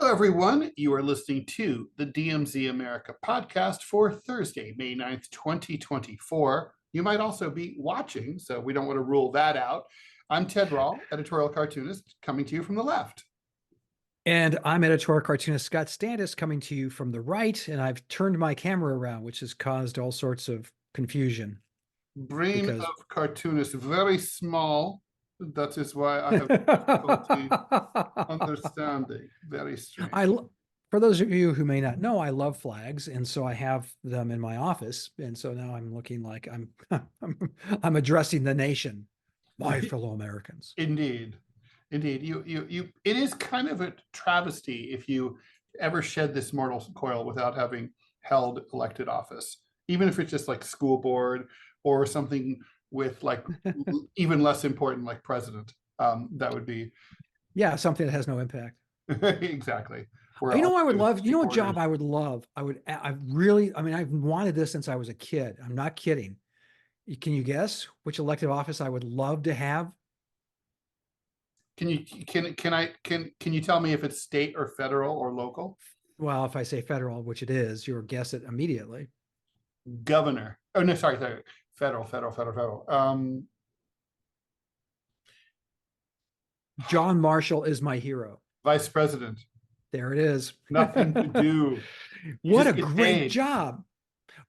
Hello, everyone. You are listening to the DMZ America Podcast for Thursday, May 9th, 2024. You might also be watching, so we don't want to rule that out. I'm Ted Rall, editorial cartoonist, coming to you from the left. And I'm editorial cartoonist Scott Stantis, coming to you from the right, and I've turned my camera around, which has caused all sorts of confusion. Brain of cartoonist, very small. That is why I have difficulty understanding. Very strange. For those of you who may not know, I love flags, and so I have them in my office, and so now I'm looking like I'm addressing the nation, my fellow Americans. Indeed. It is kind of a travesty if you ever shed this mortal coil without having held elected office, even if it's just like school board or something with like even less important, like president. That would be something that has no impact. Exactly. I would love, what job I would love? I've wanted this since I was a kid. I'm not kidding. Can you guess which elective office I would love to have? Can you tell me if it's state or federal or local? Well, if I say federal, which it is, you'll guess it immediately. Governor. Oh no, sorry. Federal. John Marshall is my hero. Vice president. There it is. Nothing to do. What a great job.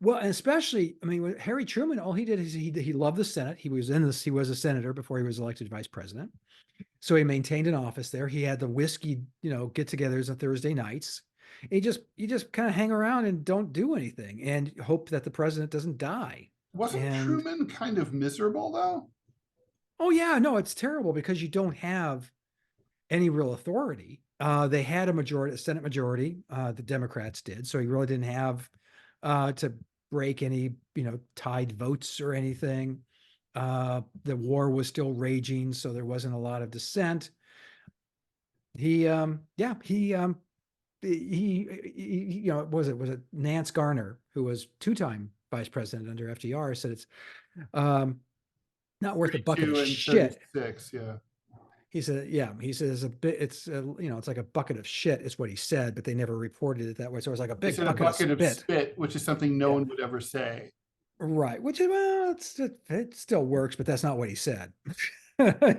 Well, and especially, with Harry Truman, all he did is he loved the Senate. He was a senator before he was elected vice president. So he maintained an office there. He had the whiskey, get-togethers on Thursday nights. You just kind of hang around and don't do anything and hope that the president doesn't die. Wasn't Truman kind of miserable though? Oh yeah, no, it's terrible because you don't have any real authority. They had a Senate majority, the Democrats did. So he really didn't have to break any, tied votes or anything. The war was still raging, so there wasn't a lot of dissent. Was it Nance Garner, who was two-time vice president under FDR, said it's not worth a bucket of shit. Yeah. He said, it's like a bucket of shit is what he said, but they never reported it that way. So it was like a big bucket of spit, which is something no one would ever say. Right. Which, it still works, but that's not what he said.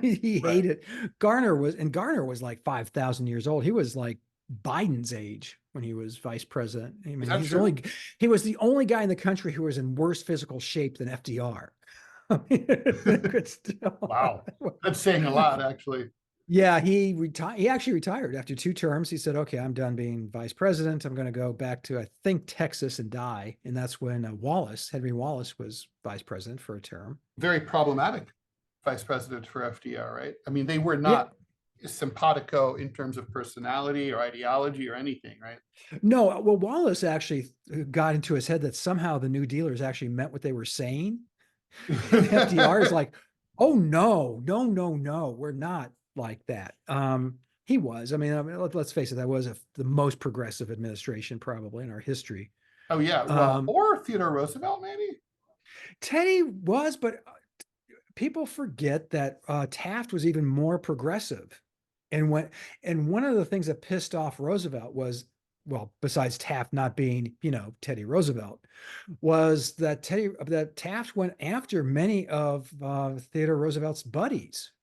He hated Garner was like 5,000 years old. He was like Biden's age when he was vice president. He was the only guy in the country who was in worse physical shape than FDR. Wow. That's saying a lot, actually. Yeah, he actually retired after 2 terms. He said, okay, I'm done being vice president. I'm going to go back to, I think, Texas and die. And that's when Henry Wallace was vice president for a term. Very problematic vice president for FDR, right? They were not simpatico in terms of personality or ideology or anything, right? No, well, Wallace actually got into his head that somehow the New Dealers actually meant what they were saying. FDR is like, oh, no, we're not like that. He was. Let's face it, that was the most progressive administration probably in our history. Oh yeah, well, or Theodore Roosevelt, maybe. Teddy was, but people forget that Taft was even more progressive. And one of the things that pissed off Roosevelt was, well, besides Taft not being, Teddy Roosevelt, was that Taft went after many of Theodore Roosevelt's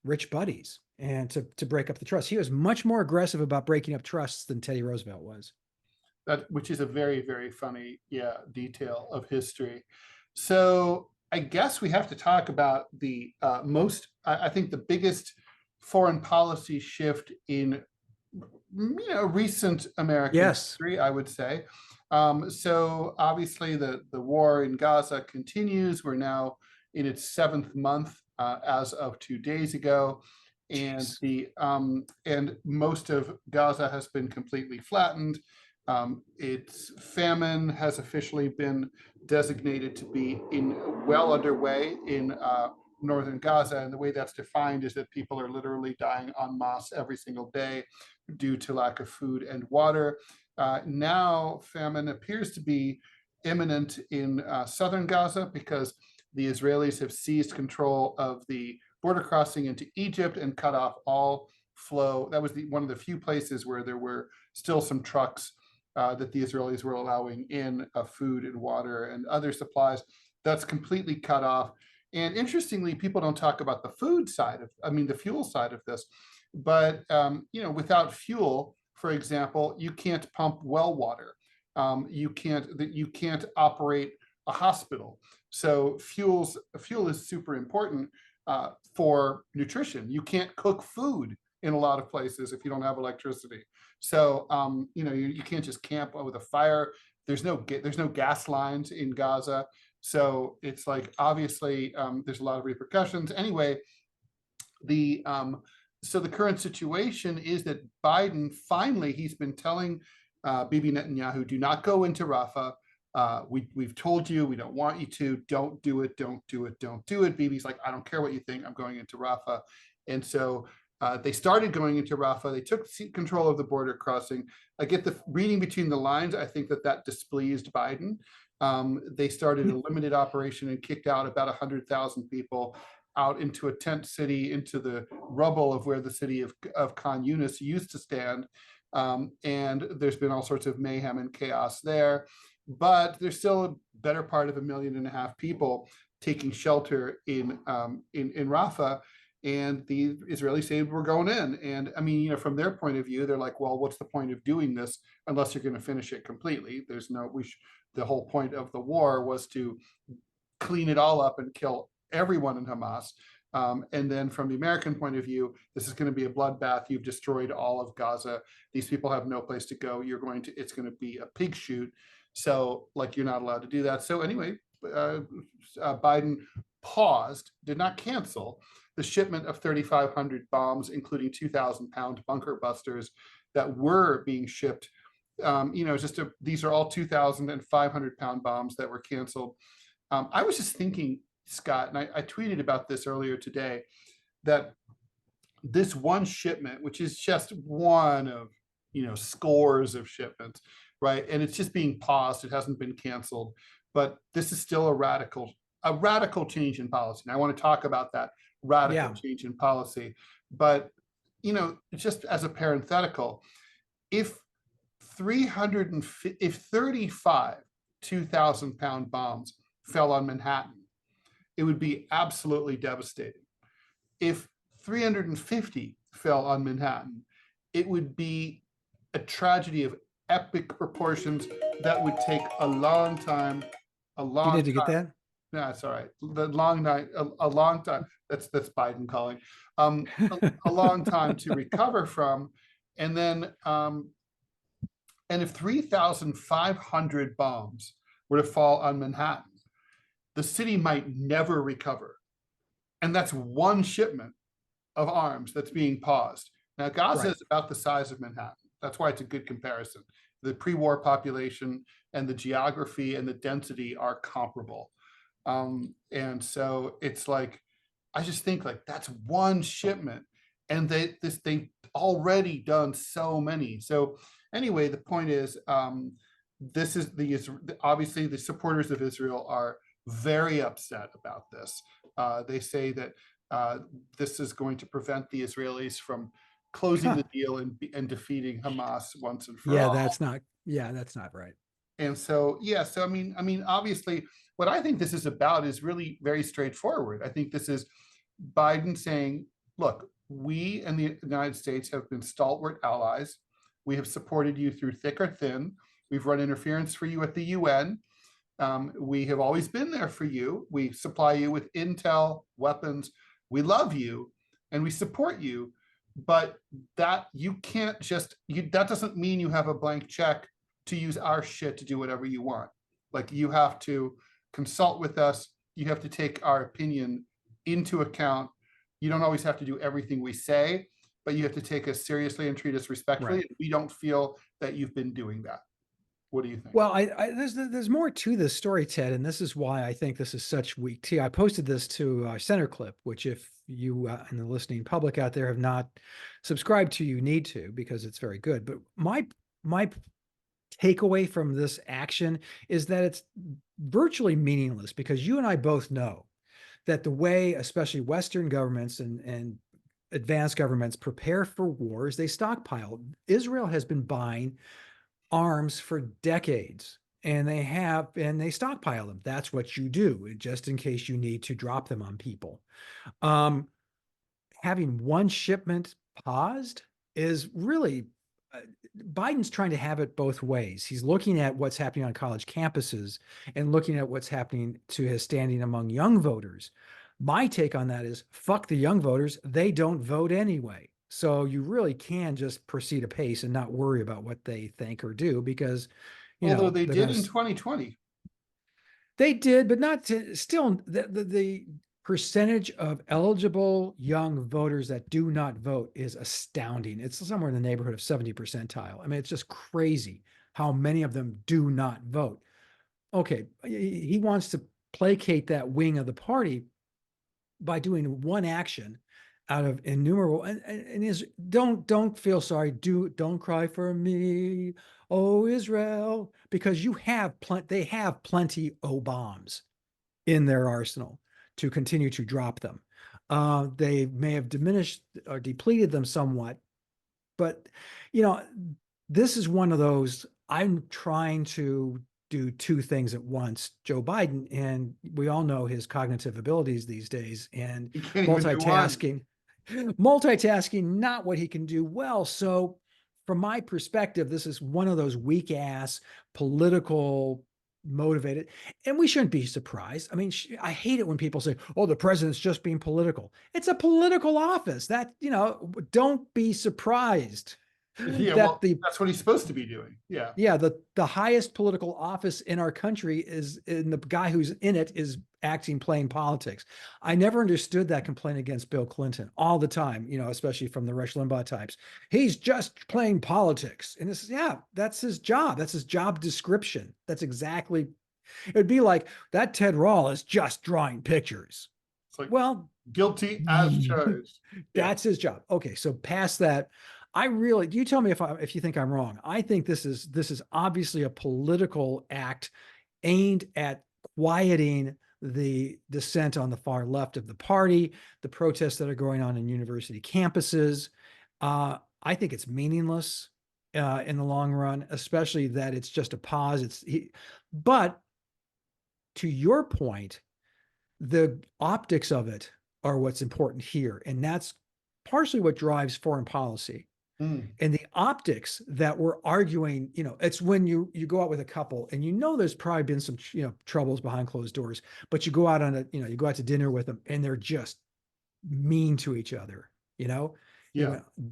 rich buddies, and to break up the trust. He was much more aggressive about breaking up trusts than Teddy Roosevelt was. Which is a very, very funny, detail of history. So I guess we have to talk about the I think the biggest foreign policy shift in recent American history, I would say. So obviously the war in Gaza continues. We're now in its 7th month as of 2 days ago, and and most of Gaza has been completely flattened. Its famine has officially been designated to be well underway in northern Gaza, and the way that's defined is that people are literally dying en masse every single day due to lack of food and water. Now famine appears to be imminent in southern Gaza because the Israelis have seized control of the border crossing into Egypt and cut off all flow. That was one of the few places where there were still some trucks that the Israelis were allowing in food and water and other supplies. That's completely cut off. And interestingly, people don't talk about the food side the fuel side of this. But without fuel, for example, you can't pump well water. You can't operate a hospital. So fuel is super important for nutrition. You can't cook food in a lot of places if you don't have electricity. So you can't just camp with a fire. There's no gas lines in Gaza. So it's like, obviously, there's a lot of repercussions. Anyway, so the current situation is that Biden, finally, he's been telling Bibi Netanyahu, do not go into Rafah. We've told you, we don't want you to, don't do it, don't do it, don't do it. Bibi's like, I don't care what you think, I'm going into Rafah. And so they started going into Rafah. They took control of the border crossing. I get the reading between the lines. I think that displeased Biden. They started a limited operation and kicked out about 100,000 people out into a tent city, into the rubble of where the city of Khan Yunis used to stand. And there's been all sorts of mayhem and chaos there. But there's still a better part of 1.5 million people taking shelter in Rafah. And the Israelis say we're going in. And I mean, from their point of view, they're like, well, what's the point of doing this unless you're going to finish it completely? The whole point of the war was to clean it all up and kill everyone in Hamas. And then from the American point of view, this is going to be a bloodbath. You've destroyed all of Gaza. These people have no place to go. It's going to be a pig shoot. So you're not allowed to do that. So anyway, Biden paused, did not cancel the shipment of 3,500 bombs, including 2,000-pound bunker busters that were being shipped. These are all 2,500-pound bombs that were canceled. I was just thinking, Scott, and I tweeted about this earlier today, that this one shipment, which is just one of scores of shipments, right? And it's just being paused. It hasn't been canceled, but this is still a radical change in policy. And I want to talk about that radical change in policy. But just as a parenthetical, if 35 2,000-pound bombs fell on Manhattan, it would be absolutely devastating. If 350 fell on Manhattan, it would be a tragedy of epic proportions that would take a long time. You need to get that? No, it's all right. A long time. That's Biden calling. A long time to recover from. And then, and if 3,500 bombs were to fall on Manhattan, the city might never recover. And that's one shipment of arms that's being paused. Now, Gaza is about the size of Manhattan. That's why it's a good comparison. The pre-war population and the geography and the density are comparable. And so it's like, I just think that's one shipment, and they've already done so many. So anyway, the point is, this is obviously the supporters of Israel are very upset about this. They say that this is going to prevent the Israelis from closing the deal and defeating Hamas once and for all. That's not right. And so, I mean, obviously, what I think this is about is really very straightforward. I think this is Biden saying, look, we and the United States have been stalwart allies. We have supported you through thick or thin. We've run interference for you at the UN. We have always been there for you. We supply you with intel, weapons. We love you and we support you. But that you can't just, that doesn't mean you have a blank check to use our shit to do whatever you want. You have to consult with us. You have to take our opinion into account. You don't always have to do everything we say, but you have to take us seriously and treat us respectfully. Right. We don't feel that you've been doing that. What do you think? Well, there's more to this story, Ted, and this is why I think this is such weak tea. I posted this to Center Clip, which if you in the listening public out there have not subscribed to, you need to, because it's very good. But my takeaway from this action is that it's virtually meaningless, because you and I both know that the way, especially Western governments and advanced governments prepare for wars, they stockpile. Israel has been buying arms for decades, and they stockpile them. That's what you do, just in case you need to drop them on people. Having one shipment paused is really, Biden's trying to have it both ways. He's looking at what's happening on college campuses and looking at what's happening to his standing among young voters. My take on that is fuck the young voters. They don't vote anyway. So you really can just proceed apace and not worry about what they think or do, because, Although they they're did gonna in 2020. they did, but not to, still the percentage of eligible young voters that do not vote is astounding. It's somewhere in the neighborhood of 70 percentile. I mean, it's just crazy how many of them do not vote. Okay, he wants to placate that wing of the party by doing one action out of innumerable, and is don't feel sorry, don't cry for me, oh Israel, because they have plenty of bombs in their arsenal to continue to drop them. They may have diminished or depleted them somewhat, but this is one of those, I'm trying to do two things at once. Joe Biden, and we all know his cognitive abilities these days, and You can't even do one. multitasking, not what he can do well. So from my perspective, this is one of those weak ass political motivated, and we shouldn't be surprised. I mean, I hate it when people say, oh, the president's just being political. It's a political office. That, don't be surprised Yeah, that well, that's what he's supposed to be doing. Yeah. the highest political office in our country is, and the guy who's in it is playing politics. I never understood that complaint against Bill Clinton all the time, especially from the Rush Limbaugh types. He's just playing politics. And this, that's his job. That's his job description. That's exactly, it'd be like that Ted Rall is just drawing pictures. It's like, well, guilty as charged. That's his job. Okay, so past that, you tell me if you think I'm wrong. I think this is obviously a political act aimed at quieting the dissent on the far left of the party, the protests that are going on in university campuses. I think it's meaningless in the long run, especially that it's just a pause. But to your point, the optics of it are what's important here, and that's partially what drives foreign policy. And the optics that we're arguing, it's when you go out with a couple and there's probably been some troubles behind closed doors, but you go out you go out to dinner with them and they're just mean to each other.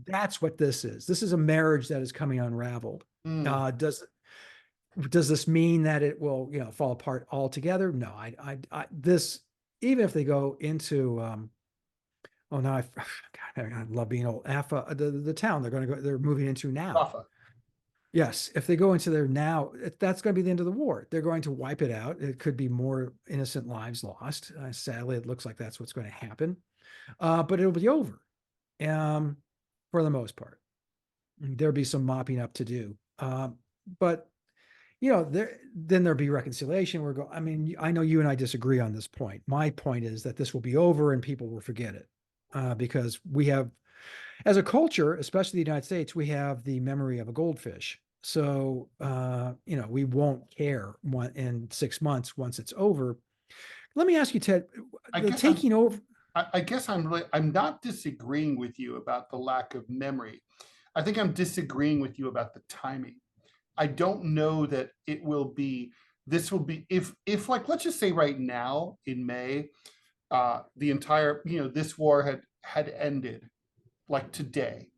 That's what this is. This is a marriage that is coming unraveled. Does this mean that it will fall apart altogether? No. This, even if they go into oh no, God, I love being old. Rafah, the town they're moving into now. Rafah. Yes, if they go into there now, that's going to be the end of the war. They're going to wipe it out. It could be more innocent lives lost. Sadly, it looks like that's what's going to happen. But it'll be over, for the most part. There'll be some mopping up to do. But then there'll be reconciliation. I know you and I disagree on this point. My point is that this will be over and people will forget it. Because we have, as a culture, especially the United States, we have the memory of a goldfish. So, we won't care in 6 months once it's over. Let me ask you, Ted, I guess I'm not disagreeing with you about the lack of memory. I think I'm disagreeing with you about the timing. I don't know that this will be, if like, let's just say right now in May, the entire, this war had ended like today,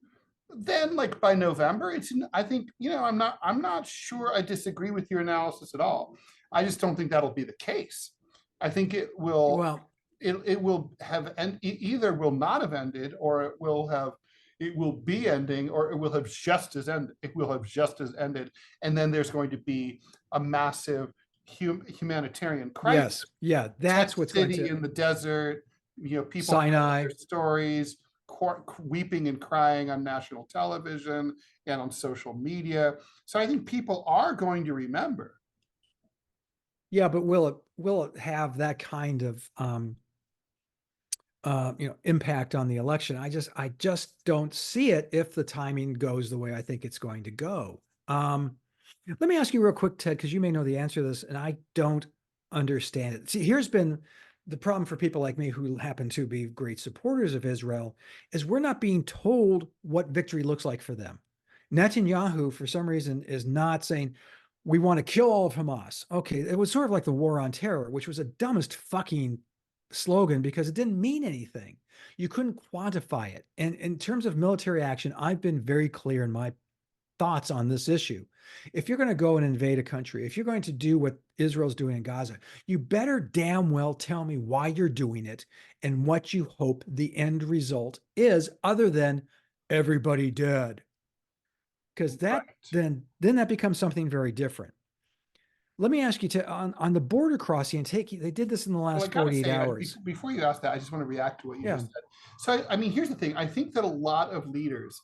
then like by November, I think, I'm not sure I disagree with your analysis at all. I just don't think that'll be the case. I think it will, it will have, and either will not have ended, or it will be ending, or it will have just as ended. And then there's going to be a massive humanitarian crisis. Yes, that's what's going to in the desert. People Sinai their stories, weeping and crying on national television and on social media. So I think people are going to remember. Yeah, but will it have that kind of impact on the election. I just don't see it if the timing goes the way I think it's going to go. Let me ask you real quick, Ted, because you may know the answer to this, and I don't understand it. See, here's been the problem for people like me who happen to be great supporters of Israel, is we're not being told what victory looks like for them. Netanyahu, for some reason, is not saying, we want to kill all of Hamas. Okay, it was sort of like the war on terror, which was the dumbest fucking slogan because it didn't mean anything. You couldn't quantify it. And in terms of military action, I've been very clear in my thoughts on this issue. If you're going to go and invade a country, if you're going to do what Israel's doing in Gaza, you better damn well tell me why you're doing it and what you hope the end result is, other than everybody dead. Because that Right. then that becomes something very different. Let me ask you on the border crossing and they did this in the Well, I last gotta 48 say, hours. before you ask that, I just want to react to what you Yeah. just said. So, I mean, here's the thing. I think that a lot of leaders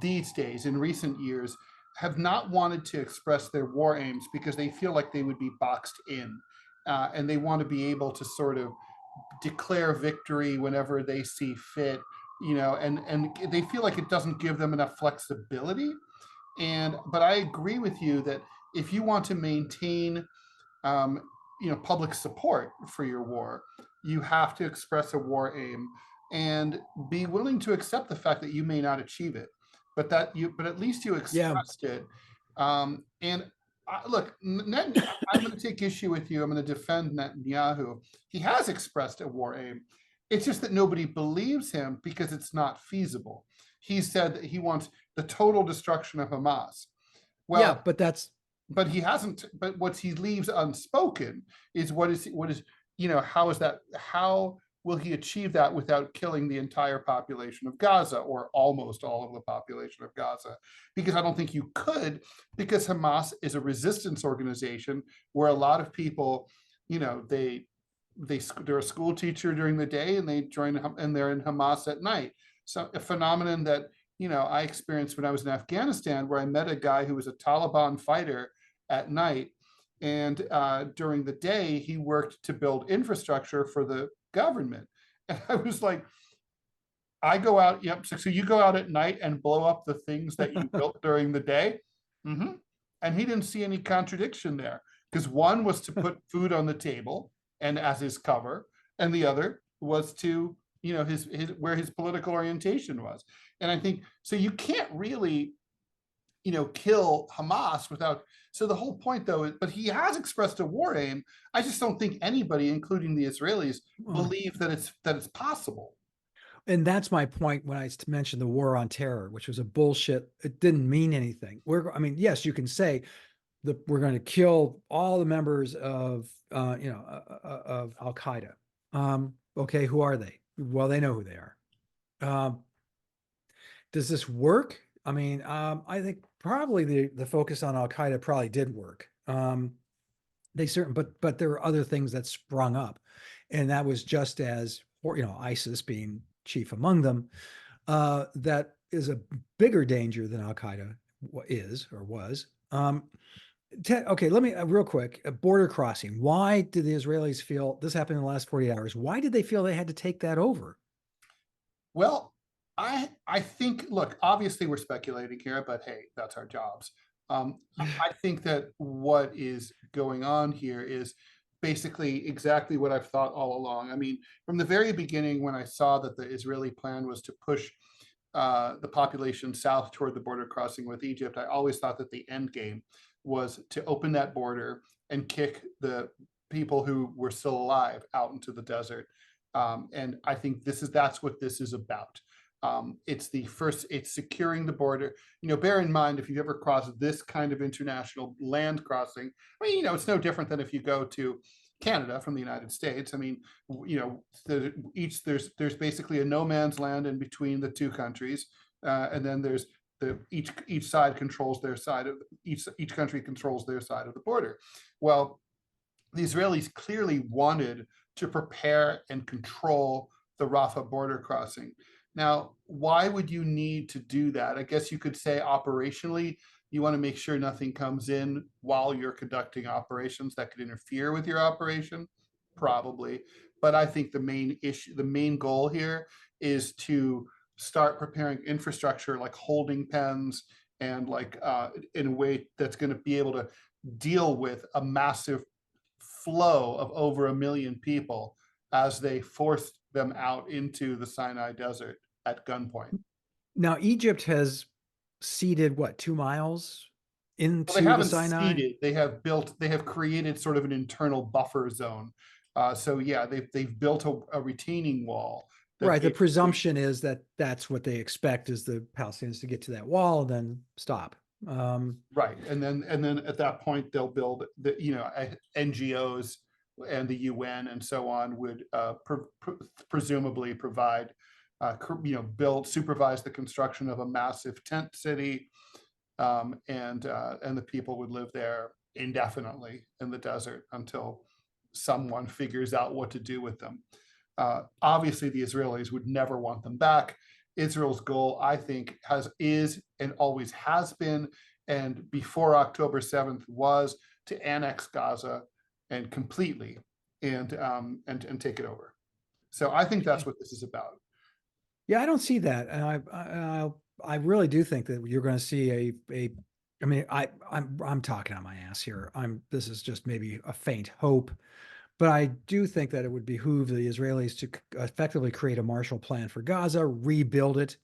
these days, in recent years, have not wanted to express their war aims because they feel like they would be boxed in, and they want to be able to sort of declare victory whenever they see fit, and they feel like it doesn't give them enough flexibility. But I agree with you that if you want to maintain um, public support for your war, you have to express a war aim and be willing to accept the fact that you may not achieve it, but at least you Yeah. expressed it. And look, I'm going to take issue with you. I'm going to defend Netanyahu. He has expressed a war aim. It's just that nobody believes him because it's not feasible. He said that he wants the total destruction of Hamas. Yeah, Well, but he hasn't. But what he leaves unspoken is what is how is that? How will he achieve that without killing the entire population of Gaza or almost all of the population of Gaza? Because I don't think you could, because Hamas is a resistance organization where a lot of people, they're a school teacher during the day and they join and they're in Hamas at night. So a phenomenon that I experienced when I was in Afghanistan, where I met a guy who was a Taliban fighter at night, and during the day he worked to build infrastructure for the government. And I was like, I go out, yep. So you go out at night and blow up the things that you built during the day. Mm-hmm. And he didn't see any contradiction there, because one was to put food on the table and as his cover, and the other was to, his where his political orientation was. And I think so you can't really, kill Hamas without. So the whole point, though, but he has expressed a war aim. I just don't think anybody, including the Israelis, believe that it's possible. And that's my point when I mentioned the war on terror, which was a bullshit. It didn't mean anything. Yes, you can say that we're going to kill all the members of of Al Qaeda. Okay, who are they? Well, they know who they are. Does this work? I mean, I think probably the focus on Al Qaeda probably did work. But there are other things that sprung up, and that was just as ISIS being chief among them. That is a bigger danger than Al Qaeda is or was. Okay, let me real quick. A border crossing. Why did the Israelis feel this happened in the last 48 hours? Why did they feel they had to take that over? Well, I think, look, obviously we're speculating here, but hey, that's our jobs. I think that what is going on here is basically exactly what I've thought all along. I mean, from the very beginning, when I saw that the Israeli plan was to push the population south toward the border crossing with Egypt, I always thought that the end game was to open that border and kick the people who were still alive out into the desert. And I think that's what this is about. It's securing the border. Bear in mind, if you ever cross this kind of international land crossing, I mean, it's no different than if you go to Canada from the United States. I mean, there's basically a no man's land in between the two countries, and then there's each side controls their side of each country controls their side of the border. Well, the Israelis clearly wanted to prepare and control the Rafah border crossing. Now, why would you need to do that? I guess you could say operationally, you want to make sure nothing comes in while you're conducting operations that could interfere with your operation. probably. But I think the main issue, the main goal here is to start preparing infrastructure like holding pens and like in a way that's going to be able to deal with a massive flow of over 1 million people as they force them out into the Sinai Desert at gunpoint. Now, Egypt has ceded what, 2 miles Well, into they the haven't Sinai? seeded. They have created sort of an internal buffer zone. So yeah, they've built a retaining wall. Right. The presumption is that that's what they expect, is the Palestinians to get to that wall and then stop. Right, and then at that point they'll build the NGOs and the UN and so on would presumably provide supervise the construction of a massive tent city, and the people would live there indefinitely in the desert until someone figures out what to do with them. Obviously, the Israelis would never want them back. Israel's goal, I think, is and always has been, and before October 7th was to annex Gaza and completely and take it over. So I think that's what this is about. Yeah, I don't see that, and I really do think that you're going to see I mean, I'm talking on my ass here. This is just maybe a faint hope, but I do think that it would behoove the Israelis to effectively create a Marshall Plan for Gaza, rebuild it.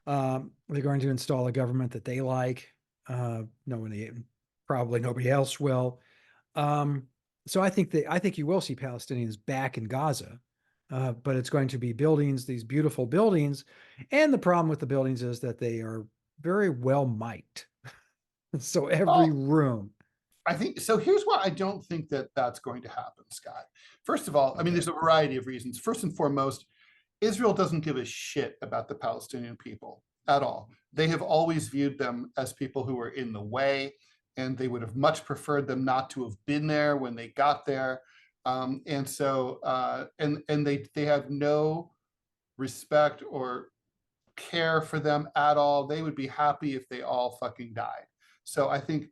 They're going to install a government that they like. Probably nobody else will. So I think you will see Palestinians back in Gaza, but it's going to be buildings, these beautiful buildings, and the problem with the buildings is that they are very well mic'd. So every room. I think so. Here's why I don't think that that's going to happen, Scott. First of all, I mean, there's a variety of reasons. First and foremost, Israel doesn't give a shit about the Palestinian people at all. They have always viewed them as people who were in the way, and they would have much preferred them not to have been there when they got there. And they have no respect or care for them at all. They would be happy if they all fucking died. So I think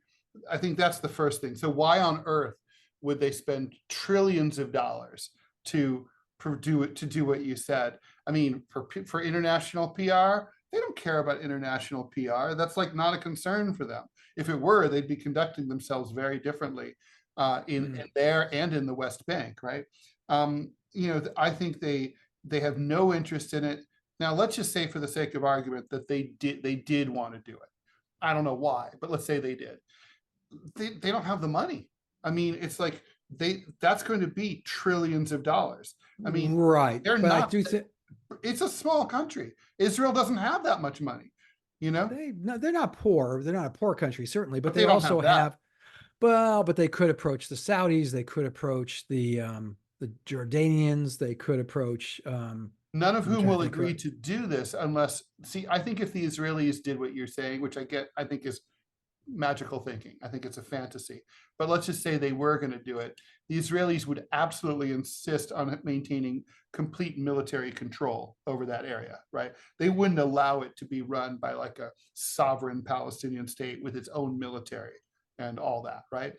that's the first thing. So why on earth would they spend trillions of dollars to do what you said? I mean, for international PR, they don't care about international PR. That's like not a concern for them. If it were, they'd be conducting themselves very differently in there and in the West Bank, right? I think they have no interest in it. Now, let's just say, for the sake of argument, that they did want to do it. I don't know why, but let's say they did. They don't have the money. I mean, it's like that's going to be trillions of dollars. I mean, right. They're not. It's a small country. Israel doesn't have that much money. They're not poor. They're not a poor country, certainly, but they also have. Well, but they could approach the Saudis. They could approach the Jordanians. They could approach. None of whom will agree to do this unless. See, I think if the Israelis did what you're saying, which I think is magical thinking. I think it's a fantasy. But let's just say they were going to do it. The Israelis would absolutely insist on maintaining complete military control over that area, right? They wouldn't allow it to be run by like a sovereign Palestinian state with its own military and all that, right?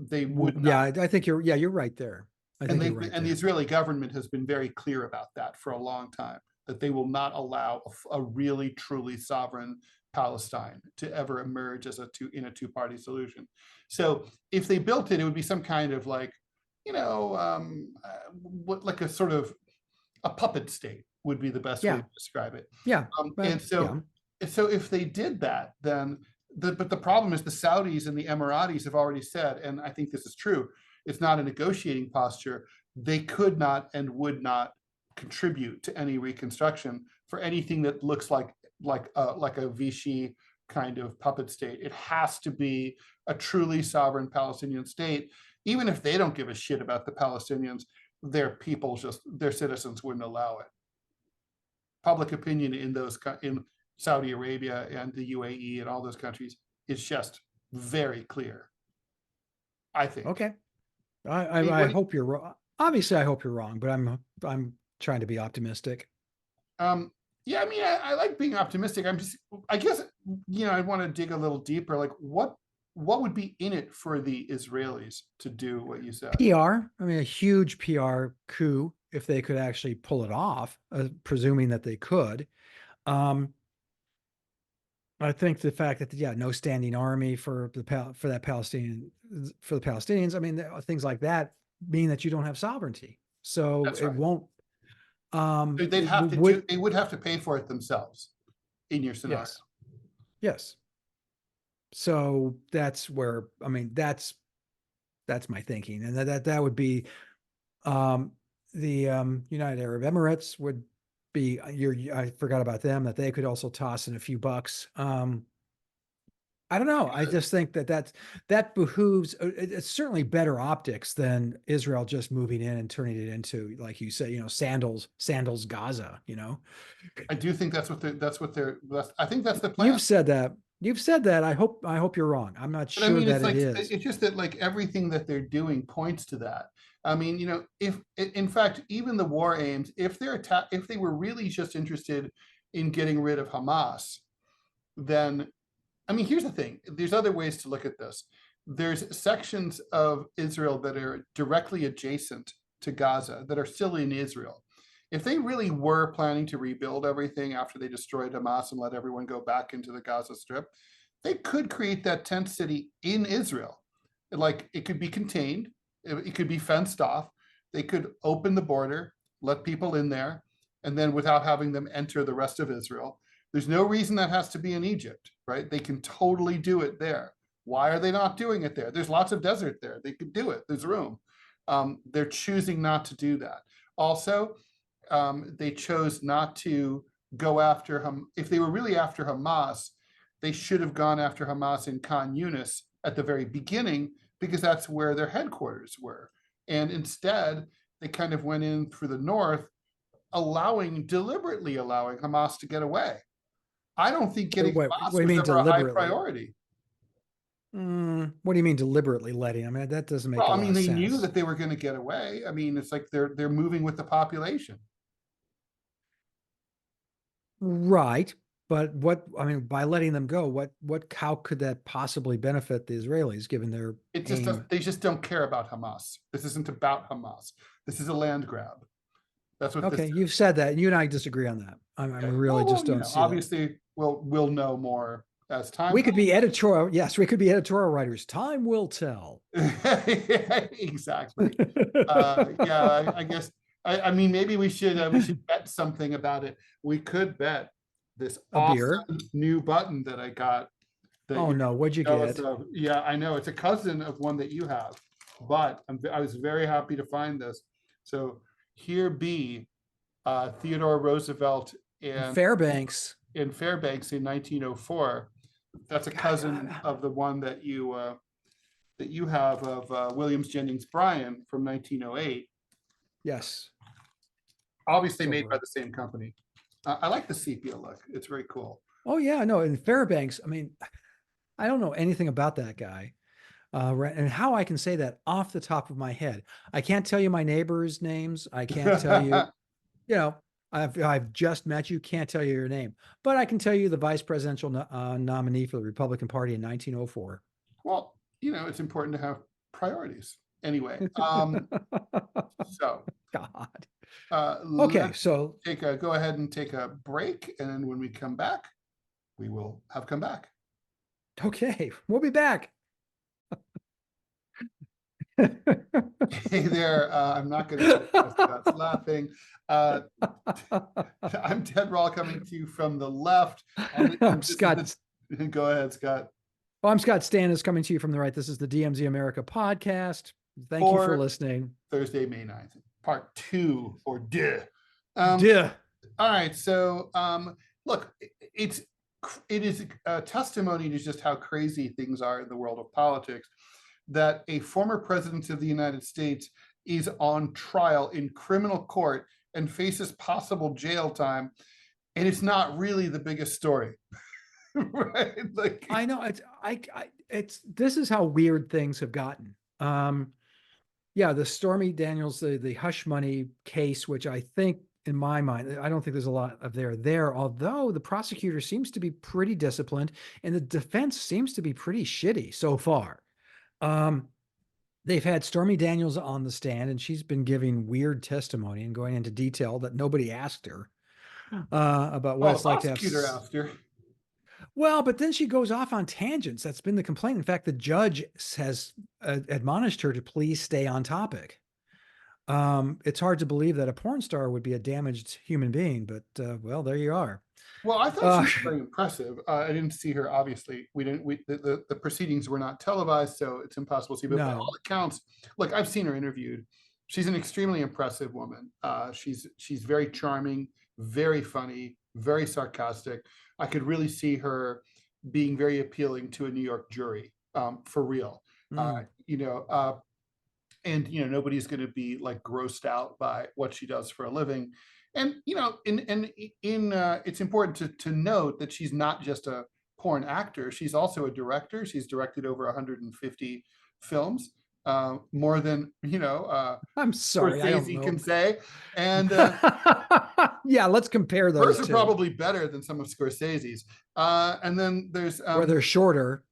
They would not. Yeah, I think you're right there. And the Israeli government has been very clear about that for a long time, that they will not allow a really, truly sovereign Palestine to ever emerge as in a two-party solution. So if they built it, it would be some kind of like, like a sort of a puppet state would be the best way to describe it. Yeah. So if they did that, then but the problem is the Saudis and the Emiratis have already said, and I think this is true, it's not a negotiating posture. They could not and would not contribute to any reconstruction for anything that looks like a Vichy kind of puppet state. It has to be a truly sovereign Palestinian state. Even if they don't give a shit about the Palestinians, their citizens wouldn't allow it. Public opinion in Saudi Arabia and the UAE and all those countries is just very clear, I think. Okay. I hope you're wrong. Obviously, I hope you're wrong, but I'm trying to be optimistic. Yeah, I mean, I like being optimistic. I guess, I want to dig a little deeper. Like, what what would be in it for the Israelis to do what you said? PR, I mean, a huge PR coup if they could actually pull it off, presuming that they could. Um, I think the fact that, yeah, no standing army for the Palestinians. I mean, things like that mean that you don't have sovereignty. So That's it right. won't. They would have to pay for it themselves in your scenario. Yes, yes. So that's where, I mean, that's my thinking, and that would be the United Arab Emirates would be I forgot about them, that they could also toss in a few bucks. I don't know. I just think that behooves. It's certainly better optics than Israel just moving in and turning it into, like you say, sandals Gaza. I do think I think that's the plan. You've said that. I hope you're wrong. I'm not But I sure mean, that it is. it's just that like everything that they're doing points to that. I mean, if in fact, even the war aims, if they were really just interested in getting rid of Hamas, then, I mean, here's the thing. There's other ways to look at this. There's sections of Israel that are directly adjacent to Gaza that are still in Israel. If they really were planning to rebuild everything after they destroyed Hamas and let everyone go back into the Gaza Strip, they could create that tent city in Israel. Like, it could be contained, it could be fenced off. They could open the border, let people in there, and then without having them enter the rest of Israel. There's no reason that has to be in Egypt, right? They can totally do it there. Why are they not doing it there? There's lots of desert there. They could do it. There's room. They're choosing not to do that. Also, they chose not to go after him. If they were really after Hamas, they should have gone after Hamas in Khan Yunis at the very beginning, because that's where their headquarters were. And instead, they kind of went in through the north, deliberately allowing Hamas to get away. I don't think getting Hamas was ever a high priority. What do you mean deliberately letting? I mean, that doesn't make a lot of sense. They knew that they were going to get away. I mean, it's like they're moving with the population. Right. But by letting them go, how could that possibly benefit the Israelis, given their they just don't care about Hamas. This isn't about Hamas. This is a land grab. That's what. Okay, you've said that. You and I disagree on that. I really just don't see. Obviously, we'll know more as time. We could be editorial. Yes, we could be editorial writers. Time will tell. Exactly. Yeah, I guess. I mean, maybe we should bet something about it. We could bet this awesome new button that I got. Oh no, what'd you get? Yeah, I know, it's a cousin of one that you have, but I was very happy to find this. So here be Theodore Roosevelt in Fairbanks in 1904. That's a cousin of the one that you have of Williams Jennings Bryan from 1908. Yes. Obviously made by the same company. I like the sepia look. It's very cool. Oh yeah, no, in Fairbanks, I mean, I don't know anything about that guy. And how I can say that off the top of my head. I can't tell you my neighbors' names. I can't tell you, I've just met you, can't tell you your name, but I can tell you the vice presidential nominee for the Republican Party in 1904. Well, it's important to have priorities. Anyway, so God. Okay, so go ahead and take a break, and then when we come back, we will have come back. Okay, we'll be back. Hey there, I'm not going to stop laughing. I'm Ted Rall, coming to you from the left. I'm Scott. Go ahead, Scott. Well, I'm Scott Stantis, coming to you from the right. This is the DMZ America Podcast. Thank you for listening. Thursday, May 9th, part 2, or duh. All right, so look, it is a testimony to just how crazy things are in the world of politics, that a former president of the United States is on trial in criminal court and faces possible jail time, and it's not really the biggest story. Right? Like, I know, this is how weird things have gotten. Yeah, the Stormy Daniels, the hush money case, which I think in my mind. I don't think there's a lot of there, although the prosecutor seems to be pretty disciplined and the defense seems to be pretty shitty so far. Um, they've had Stormy Daniels on the stand and she's been giving weird testimony and going into detail that nobody asked her about what Oh, the it's like to have. prosecutor asked her. Well, but then she goes off on tangents. That's been the complaint. In fact, the judge has admonished her to please stay on topic. It's hard to believe that a porn star would be a damaged human being, but well, there you are. Well, I thought Uh, she was very impressive. I didn't see her, obviously. The proceedings were not televised, so it's impossible to see. But by no, all accounts, look, I've seen her interviewed. She's an extremely impressive woman. She's very charming, very funny, very sarcastic. I could really see her being very appealing to a New York jury, for real. mm, And nobody's going to be like grossed out by what she does for a living. And it's important to note that she's not just a porn actor, she's also a director. She's directed over 150 films, more than I'm sorry, I don't Scorsese know. can say. And yeah, let's compare hers those are two. probably better than some of Scorsese's. And then there's Where they're shorter.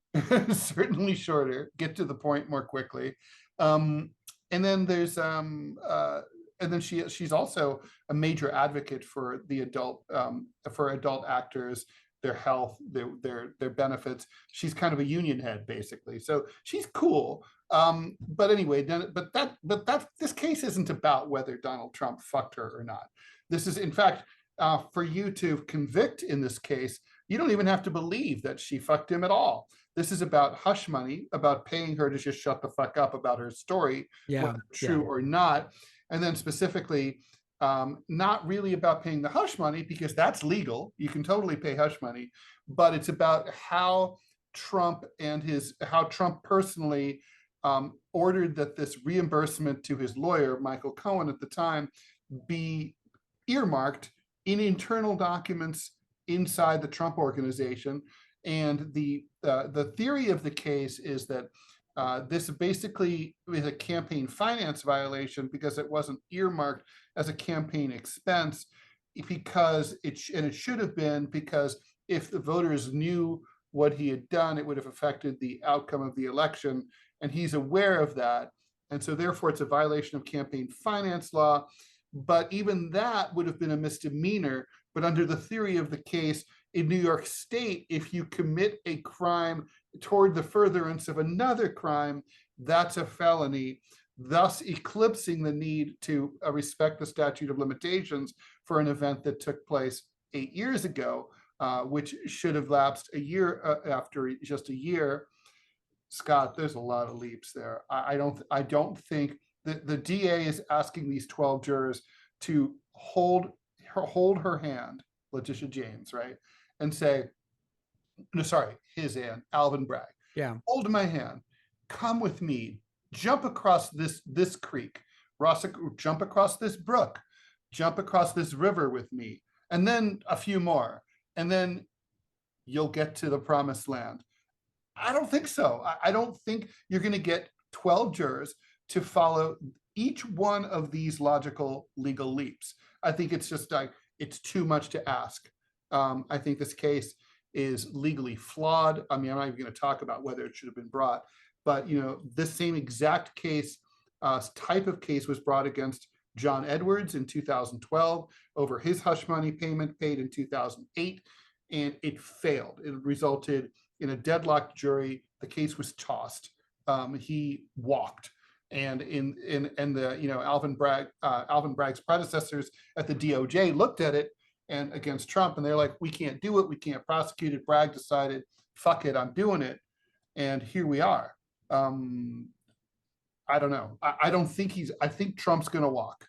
certainly shorter, get to the point more quickly. And then there's and then she's also a major advocate for the adult actors, their health, their benefits. She's kind of a union head, basically. So she's cool. But anyway, this case isn't about whether Donald Trump fucked her or not. This is, in fact, for you to convict in this case, you don't even have to believe that she fucked him at all. This is about hush money, about paying her to just shut the fuck up about her story, Yeah, whether true or not. And then specifically, not really about paying the hush money, because that's legal. You can totally pay hush money, but it's about how Trump personally ordered that this reimbursement to his lawyer, Michael Cohen at the time, be earmarked in internal documents inside the Trump organization. And the theory of the case is that this basically is a campaign finance violation because it wasn't earmarked as a campaign expense, because it should have been, because if the voters knew what he had done, it would have affected the outcome of the election, and he's aware of that. And so therefore it's a violation of campaign finance law. But even that would have been a misdemeanor. But under the theory of the case, in New York State, if you commit a crime toward the furtherance of another crime, that's a felony, thus eclipsing the need to respect the statute of limitations for an event that took place 8 years ago, which should have lapsed a year after just a year. Scott, there's a lot of leaps there. I don't think that the DA is asking these 12 jurors to hold her hand, Letitia James, right? And say, no, sorry, his hand, Alvin Bragg. yeah. Hold my hand, come with me, jump across this creek, jump across this brook, jump across this river with me, and then a few more, and then you'll get to the promised land. I don't think so. I don't think you're going to get 12 jurors to follow each one of these logical legal leaps. I think it's just like, it's too much to ask. I think this case is legally flawed. I mean, I'm not even going to talk about whether it should have been brought, but this same exact case, type of case, was brought against John Edwards in 2012 over his hush money payment paid in 2008, and it failed. It resulted in a deadlocked jury. The case was tossed. He walked. And Alvin Bragg's predecessors at the DOJ looked at it and against Trump, and they're like, we can't do it. We can't prosecute it. Bragg decided, fuck it, I'm doing it. And here we are. I don't know. I don't think I think Trump's going to walk.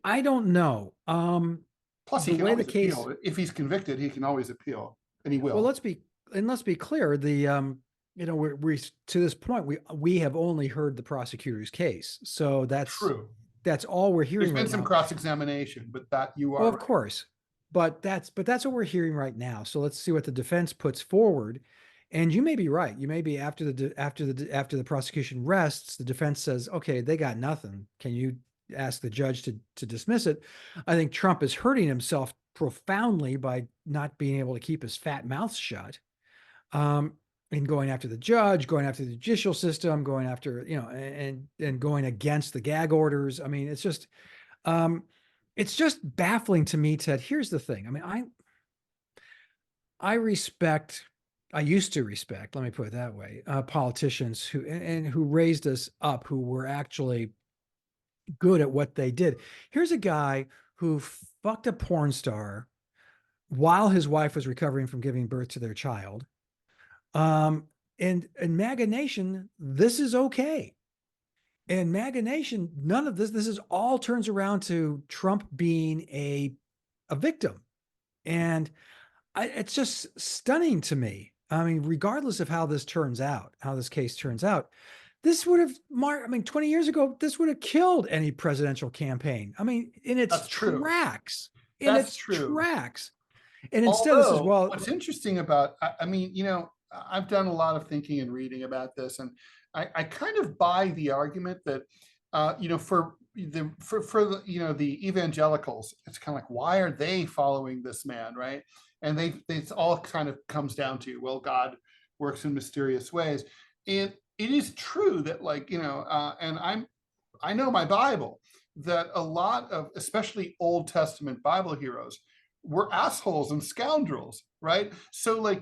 I don't know. Plus, he can always appeal. If he's convicted, he can always appeal, and he will. Well, let's be clear. We to this point, we have only heard the prosecutor's case, so that's true. That's all we're hearing. There's been some cross-examination, but that you are. Well, of course, but that's what we're hearing right now. So let's see what the defense puts forward. And you may be right. You may be after the prosecution rests, the defense says, okay, they got nothing. Can you ask the judge to dismiss it. I think Trump is hurting himself profoundly by not being able to keep his fat mouth shut. And going after the judge, going after the judicial system, going after, and going against the gag orders. I mean, it's just baffling to me, Ted. Here's the thing. I mean, I used to respect, let me put it that way, politicians who raised us up, who were actually good at what they did. Here's a guy who fucked a porn star while his wife was recovering from giving birth to their child. And in MAGA Nation, this is okay. And MAGA Nation, none of this is all turns around to Trump being a victim. And it's just stunning to me. I mean, regardless of how this case turns out, this would have 20 years ago, this would have killed any presidential campaign. I mean, in its tracks. And instead, this is, well, what's interesting about, I've done a lot of thinking and reading about this, and I kind of buy the argument that, for the evangelicals, it's kind of like, why are they following this man, right? And it's all kind of comes down to, well, God works in mysterious ways. And it is true that, and I know my Bible, that a lot of, especially Old Testament Bible heroes, were assholes and scoundrels, right? So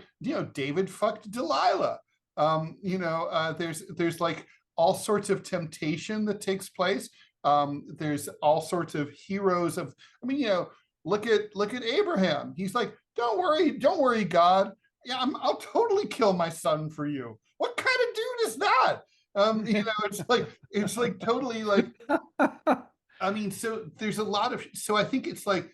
David fucked Delilah. There's like all sorts of temptation that takes place. There's all sorts of heroes of, look at Abraham. He's like, don't worry, God. Yeah, I'll totally kill my son for you. What kind of dude is that? It's like totally like, so there's a lot of, so I think it's like,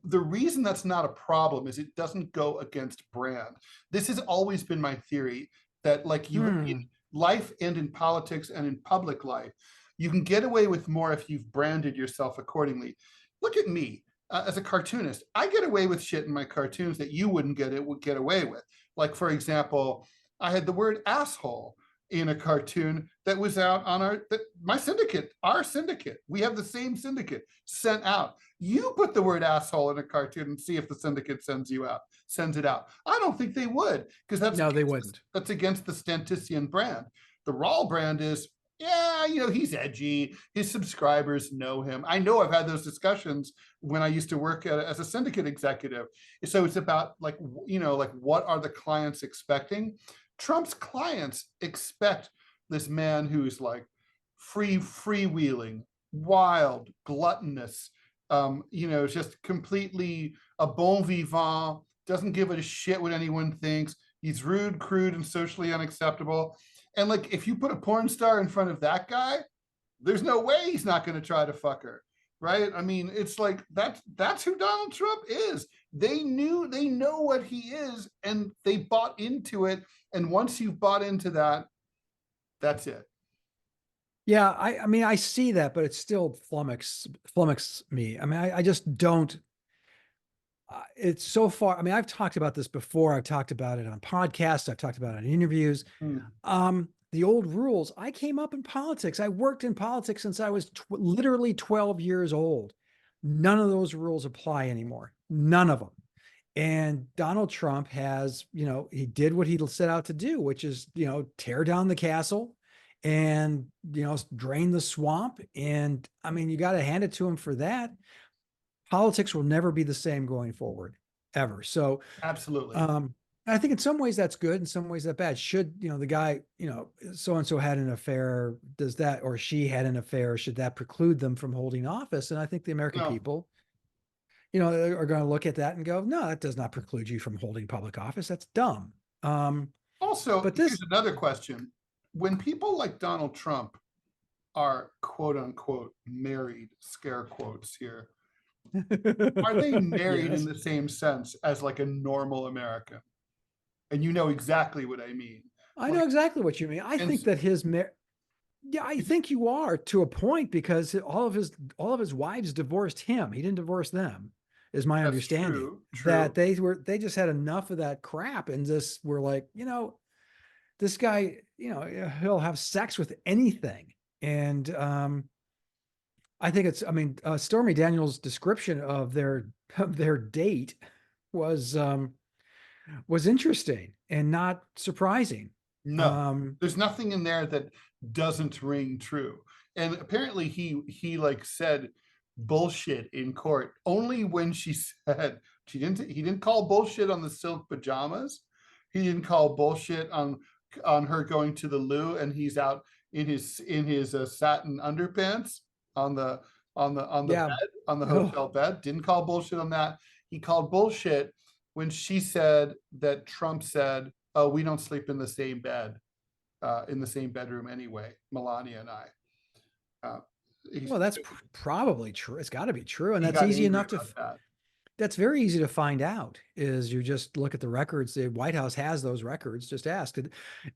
the reason that's not a problem is it doesn't go against brand. This has always been my theory, that in life and in politics and in public life, you can get away with more if you've branded yourself accordingly. Look at me. As a cartoonist, I get away with shit in my cartoons that you wouldn't get away with. Like, for example, I had the word asshole in a cartoon that was out on our syndicate. We have the same syndicate sent out. You put the word asshole in a cartoon and see if the syndicate sends it out. I don't think they would, because they wouldn't. That's against the Stantisian brand. The Rall brand is, he's edgy. His subscribers know him. I know, I've had those discussions when I used to work as a syndicate executive. So it's about what are the clients expecting? Trump's clients expect this man who's like freewheeling, wild, gluttonous, just completely a bon vivant, doesn't give a shit what anyone thinks. He's rude, crude, and socially unacceptable. And if you put a porn star in front of that guy, there's no way he's not going to try to fuck her, right? I mean, it's like that's who Donald Trump is. They know what he is, and they bought into it. And once you've bought into that, that's it. Yeah, I see that, but it's still flummox me. I just don't. It's so far. I've talked about this before. I've talked about it on podcasts. I've talked about it in interviews. The old rules. I came up in politics. I worked in politics since I was literally 12 years old. None of those rules apply anymore. None of them. And Donald Trump has, he did what he set out to do, which is, tear down the castle and, drain the swamp. And you got to hand it to him for that. Politics will never be the same going forward, ever. So absolutely. I think in some ways that's good, in some ways that's bad. Should, the guy, so-and-so had an affair, does that, or she had an affair, should that preclude them from holding office? And I think the American people, are going to look at that and go, no, that does not preclude you from holding public office. That's dumb. Also, but here's another question. When people like Donald Trump are quote unquote married, scare quotes here, are they married in the same sense as like a normal American? And you know exactly what I mean. I know exactly what you mean. I think that I think you are, to a point, because all of his wives divorced him. He didn't divorce them, is my understanding. True. That they just had enough of that crap and just were like, this guy, he'll have sex with anything. And I think it's, I mean, Stormy Daniels' description of their date was interesting and not surprising. No, Um, there's nothing in there that doesn't ring true. And apparently he like said bullshit in court only when she said he didn't call bullshit on the silk pajamas. He didn't call bullshit on her going to the loo and he's out in his satin underpants on the on the yeah. bed, on the Oh, hotel bed. Didn't call bullshit on that. He called bullshit when she said that Trump said, "Oh, we don't sleep in the same bed, in the same bedroom anyway, Melania and I." Uh, well, that's probably true. It's got to be true. And he that's got easy angry enough to, about that. that's very easy to find out is you just look at the records. The White House has those records, just ask.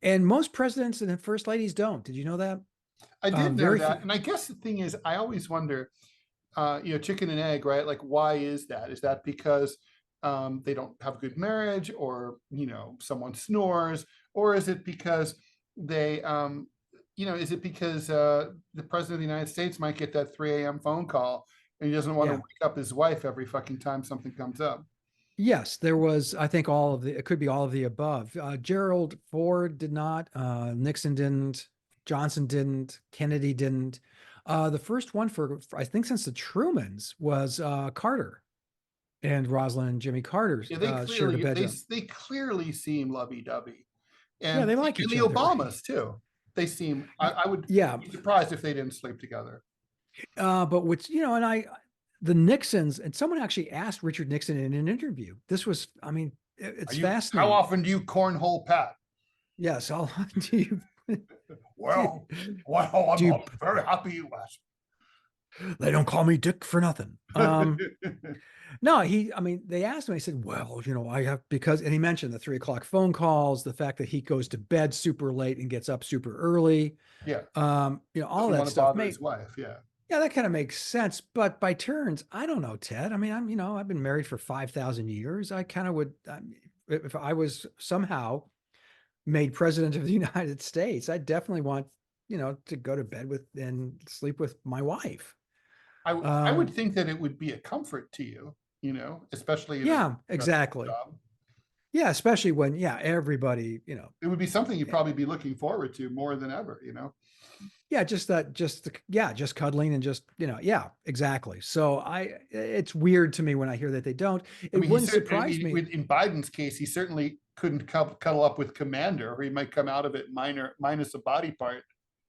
And most presidents and first ladies don't. Did you know that? I did know Very that, few. and I guess the thing is, I always wonder, chicken and egg, right? Like, why is that? Is that because they don't have a good marriage, or someone snores, or is it because they, is it because the president of the United States might get that 3 a.m. phone call and he doesn't want to Yeah. wake up his wife every fucking time something comes up? Yes, there was, I think all of the, it could be all of the above. Gerald Ford did not, Nixon didn't, Johnson didn't, Kennedy didn't. The first one I think since the Trumans was Carter, and Rosalind and Jimmy Carter Yeah, they shared a clearly bedroom. they clearly seem lovey-dovey, Yeah, and they like and each the other. Obamas too. They seem. I would Yeah, be surprised if they didn't sleep together. but which, and the Nixons, and someone actually asked Richard Nixon in an interview. This was, I mean, Are it's you? How fascinating. often do you cornhole Pat? Yes, I'll do you Well, do you, I'm very happy you asked. they don't call me Dick for nothing. No, I mean, they asked him, he said, well, I have, because, and he mentioned the 3 o'clock phone calls, the fact that he goes to bed super late and gets up super early. Yeah, All doesn't that want to stuff bother his wife. Yeah, yeah, that kind of makes sense. But by turns, I don't know, Ted. I mean, I've been married for 5,000 years. I kind of would, if I was somehow made president of the United States, I definitely want, to go to bed with and sleep with my wife. I would think that it would be a comfort to you, especially in a Yeah, stressful exactly. job. Yeah, especially when, yeah, everybody, It would be something you'd probably be looking forward to more than ever. yeah, yeah, just cuddling and just, yeah, exactly. So it's weird to me when I hear that they don't. I It mean, wouldn't surprise me. in Biden's case, he certainly couldn't cuddle up with Commander, or he might come out of it minus a body part.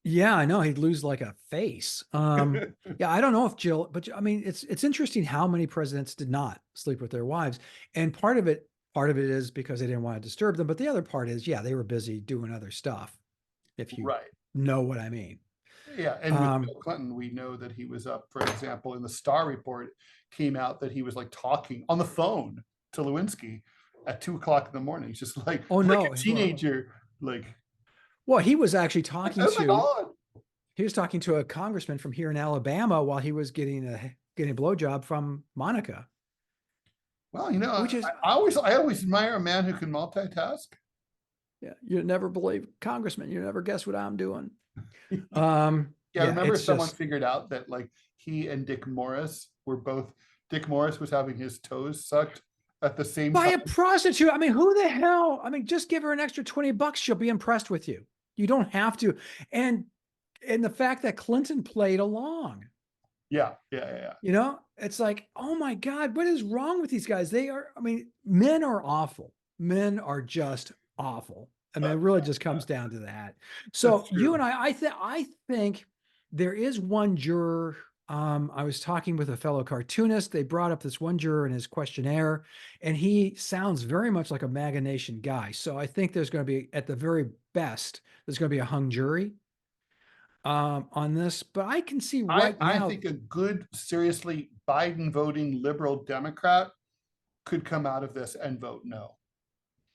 Yeah, I know he'd lose like a face. Yeah, I don't know if Jill, but I mean, it's interesting how many presidents did not sleep with their wives, and part of it is because they didn't want to disturb them, but the other part is, yeah, they were busy doing other stuff. If you Right. know what I mean. Yeah, and with Um, Bill Clinton, we know that he was up, for example, in the Starr report, came out that he was like talking on the phone to Lewinsky at 2 o'clock in the morning, just oh like no, a teenager. Like, well, he was actually oh my God. talking to a congressman from here in Alabama while he was getting a blowjob from Monica, Well, which is, I always admire a man who can multitask. yeah, you never believe, Congressman, you never guess what I'm doing. Yeah, I Yeah, remember it's someone just figured out that like he and Dick Morris was having his toes sucked at the same by time. a prostitute. I mean, who the hell? I mean, just give her an extra $20. She'll be impressed with you. You don't have to. And the fact that Clinton played along, Yeah. it's like, oh my God, what is wrong with these guys? I mean, men are awful. Men are just awful. I mean, it really just comes down to that. So That's you true. and I think there is one juror. I was talking with a fellow cartoonist. They brought up this one juror in his questionnaire, and he sounds very much like a MAGA Nation guy. So I think there's going to be, at the very best, there's going to be a hung jury on this. But I can see right I now. think a good, seriously Biden voting liberal Democrat could come out of this and vote no.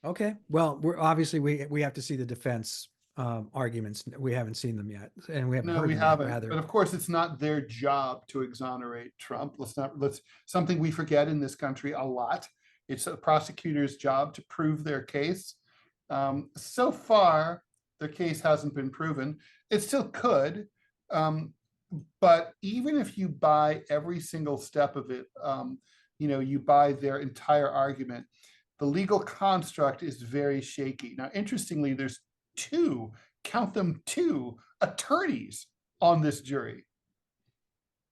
Okay, well, we're obviously we have to see the defense arguments. We haven't seen them yet, and we haven't No, heard we them yet. haven't. But Rather, of course, it's not their job to exonerate Trump. Let's something we forget in this country a lot. It's a prosecutor's job to prove their case. So far, their case hasn't been proven. It still could. But even if you buy every single step of it, you buy their entire argument, the legal construct is very shaky. Now, interestingly, there's two, count them, two attorneys on this jury.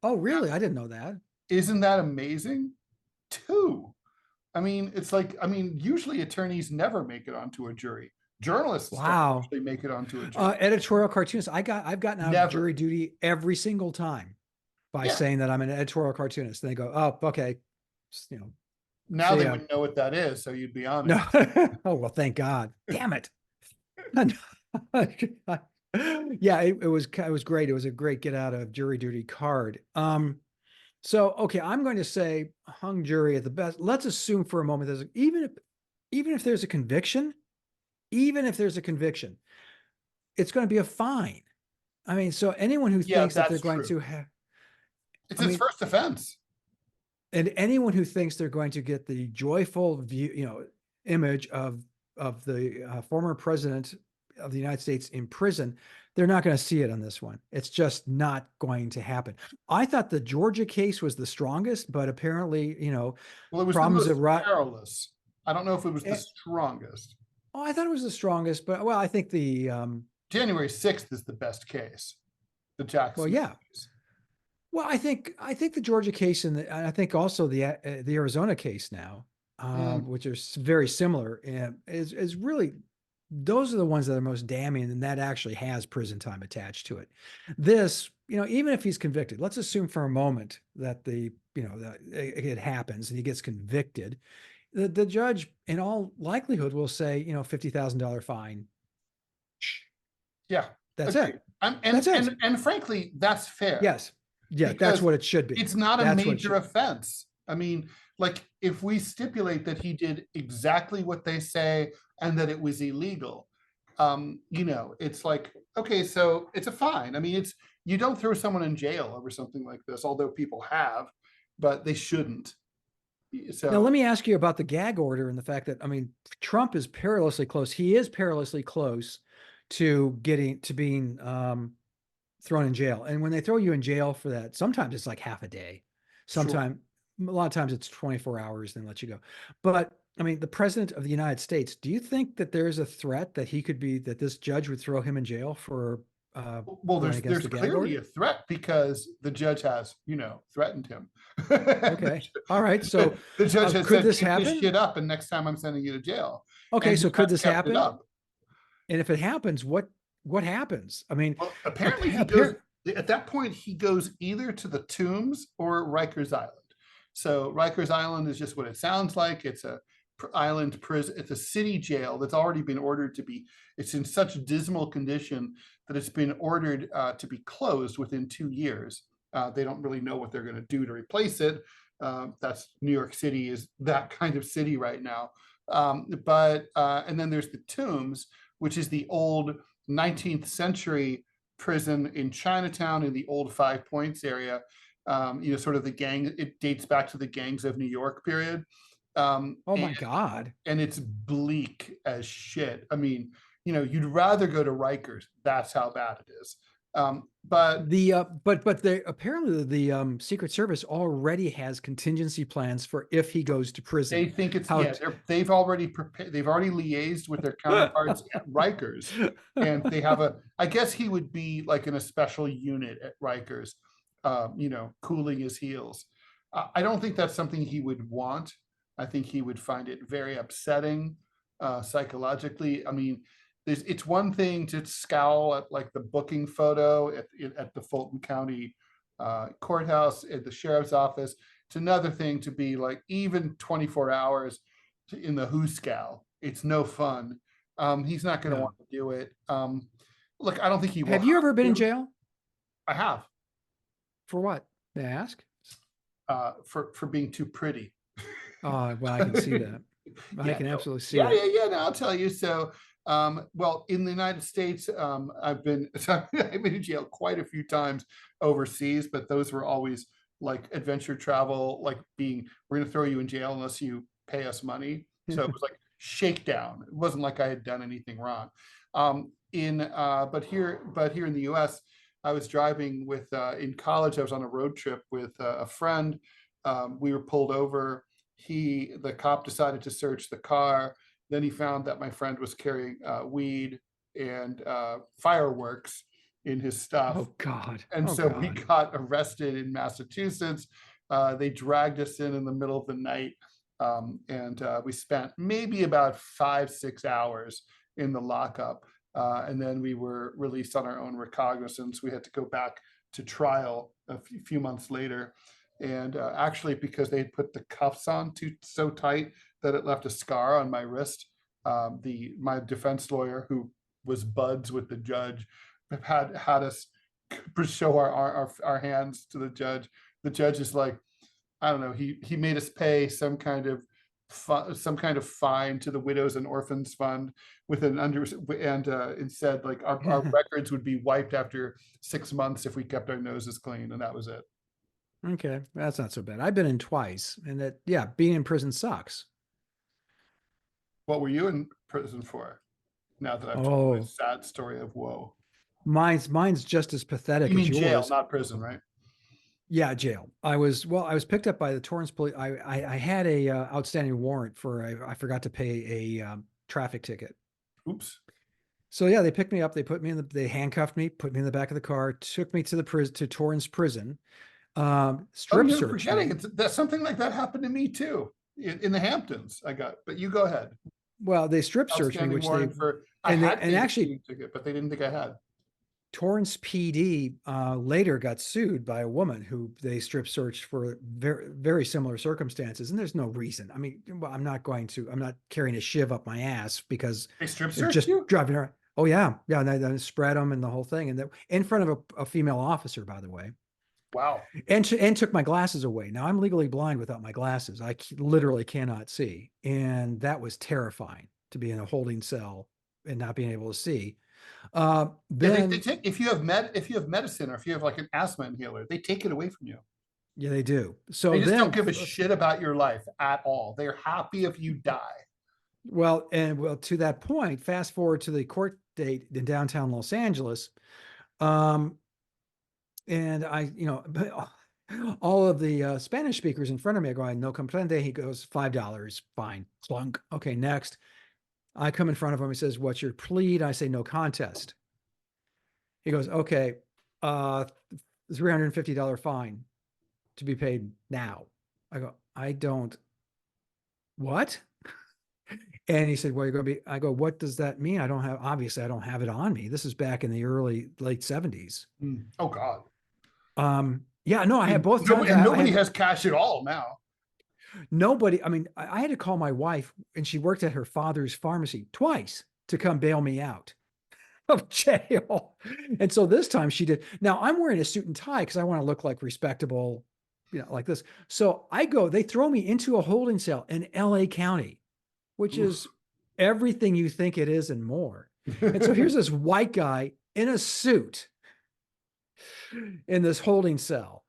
Oh, really? I didn't know that. Isn't that amazing? Two. I mean, usually attorneys never make it onto a jury. Journalists don't Wow. usually make it onto a jury. Editorial cartoonist. I've gotten out Never. of jury duty every single time by saying that I'm an editorial cartoonist. And they go, "Oh, okay." Now they wouldn't know what that is, so you'd be honest. No. Oh, well, thank God. Damn it. Yeah, it was great. It was a great get out of jury duty card. So, okay, I'm going to say hung jury at the best. Let's assume for a moment there's even if there's a conviction, it's going to be a fine. I mean, so anyone who thinks that they're going to have, it's his first offense. And anyone who thinks they're going to get the joyful view, image of the former president of the United States in prison, they're not going to see it on this one. It's just not going to happen. I thought the Georgia case was the strongest, but apparently, well, it was problems the most perilous. I don't know if it was the strongest. Oh, I thought it was the strongest, but I think the January 6th is the best case. The Jackson. Well, yeah. Case. Well, I think the Georgia case and I think also the Arizona case now, which are very similar, is really, those are the ones that are most damning, and that actually has prison time attached to it. This, even if he's convicted, let's assume for a moment that that it happens and he gets convicted, the judge in all likelihood will say, $50,000 fine. Yeah, that's it. And frankly, that's fair. Yes. Yeah, that's what it should be. It's not a major offense. I mean, like, if we stipulate that he did exactly what they say and that it was illegal, it's like, okay, so it's a fine. I mean, you don't throw someone in jail over something like this, although people have, but they shouldn't. So now let me ask you about the gag order and the fact that, Trump is perilously close. He is perilously close to being thrown in jail. And when they throw you in jail for that, sometimes it's like half a day. Sometimes, a lot of times it's 24 hours, then let you go. But the president of the United States, do you think that there is a threat that that this judge would throw him in jail for? Well, there's clearly a threat because the judge has, threatened him. Okay. All right. So the judge has could said, this "Keep happen? this shit up, and next time I'm sending you to jail." Okay. So could this happen? And if it happens, what happens? Apparently at that point, he goes either to the Tombs or Rikers Island. So Rikers Island is just what it sounds like. It's a island prison. It's a city jail that's already been ordered to be, it's in such dismal condition that it's been ordered to be closed within 2 years. They don't really know what they're going to do to replace it. That's New York City is that kind of city right now. And then there's the Tombs, which is the old 19th century prison in Chinatown in the old Five Points area. Sort of the gang, it dates back to the Gangs of New York period. My God. And it's bleak as shit. I mean, you'd rather go to Rikers. That's how bad it is. But apparently the Secret Service already has contingency plans for if he goes to prison. They think they've already liaised with their counterparts at Rikers, and they have I guess he would be like in a special unit at Rikers, cooling his heels. I don't think that's something he would want. I think he would find it very upsetting psychologically. I mean, it's one thing to scowl at like the booking photo at the Fulton County courthouse at the sheriff's office. It's another thing to be like even 24 hours in the who scowl. It's no fun. He's not going to want to do it. Look, I don't think he will. Have you ever been in jail? I have. For what? May I ask? For being too pretty. Oh, well, I can see that. I can absolutely see that. Yeah, no, I'll tell you. So, well, in the United States, I've been in jail quite a few times overseas, but those were always like adventure travel, like we're going to throw you in jail unless you pay us money. So it was like shakedown. It wasn't like I had done anything wrong. But here in the U.S., I was driving with, in college, I was on a road trip with a friend. We were pulled over. The cop decided to search the car. Then he found that my friend was carrying weed and fireworks in his stuff. Oh God. And Oh so we God. got arrested in Massachusetts. They dragged us in the middle of the night. And we spent maybe about 5-6 hours in the lockup. And then we were released on our own recognizance. We had to go back to trial a few months later. And actually, because they had put the cuffs on so tight that it left a scar on my wrist, my defense lawyer, who was buds with the judge, had us show our hands to the judge. The judge is like, I don't know, he made us pay some kind of fine to the Widows and Orphans Fund with and said like our records would be wiped after 6 months if we kept our noses clean, and that was it. Okay, that's not so bad. I've been in twice, and that, yeah, being in prison sucks. What were you in prison for? Now that I've told my Oh, sad story of woe. mine's just as pathetic You as mean jail, yours. not prison, right? Yeah, jail. I was picked up by the Torrance police. I had a outstanding warrant for I forgot to pay a traffic ticket. Oops. So yeah, they picked me up. They handcuffed me, put me in the back of the car, took me to the prison, to Torrance prison. Strip you're searched forgetting. me. That something like that happened to me too in the Hamptons. But you go ahead. Well, they strip searched me, which they actually ticket, but they didn't think I had. Torrance PD later got sued by a woman who they strip searched for very, very similar circumstances. And there's no reason. I mean, I'm not carrying a shiv up my ass because they strip they're searched just you? driving around. Oh yeah. Yeah. And they spread them and the whole thing. And in front of a female officer, by the way. Wow. And took my glasses away. Now I'm legally blind without my glasses. I literally cannot see. And that was terrifying, to be in a holding cell and not being able to see. Then they take, if you have medicine, or if you have like an asthma inhaler, they take it away from you. Yeah, they do. So they just don't give a shit about your life at all. They're happy if you die. Well, to that point, fast forward to the court date in downtown Los Angeles. And all of the Spanish speakers in front of me are going, no comprende. He goes, $5, fine, clunk. Okay, next. I come in front of him. He says, what's your plea? I say, no contest. He goes, okay, $350 fine to be paid now. I go, I don't, what? And he said, well, you're going to be, I go, what does that mean? Obviously I don't have it on me. This is back in the late 70s. Oh God. Yeah, no, I had both times. And nobody has cash at all now. Nobody. I mean, I had to call my wife, and she worked at her father's pharmacy twice to come bail me out of jail. And so this time she did. Now I'm wearing a suit and tie because I want to look like respectable, like this. So they throw me into a holding cell in LA County, which is everything you think it is and more. And so here's this white guy in a suit in this holding cell.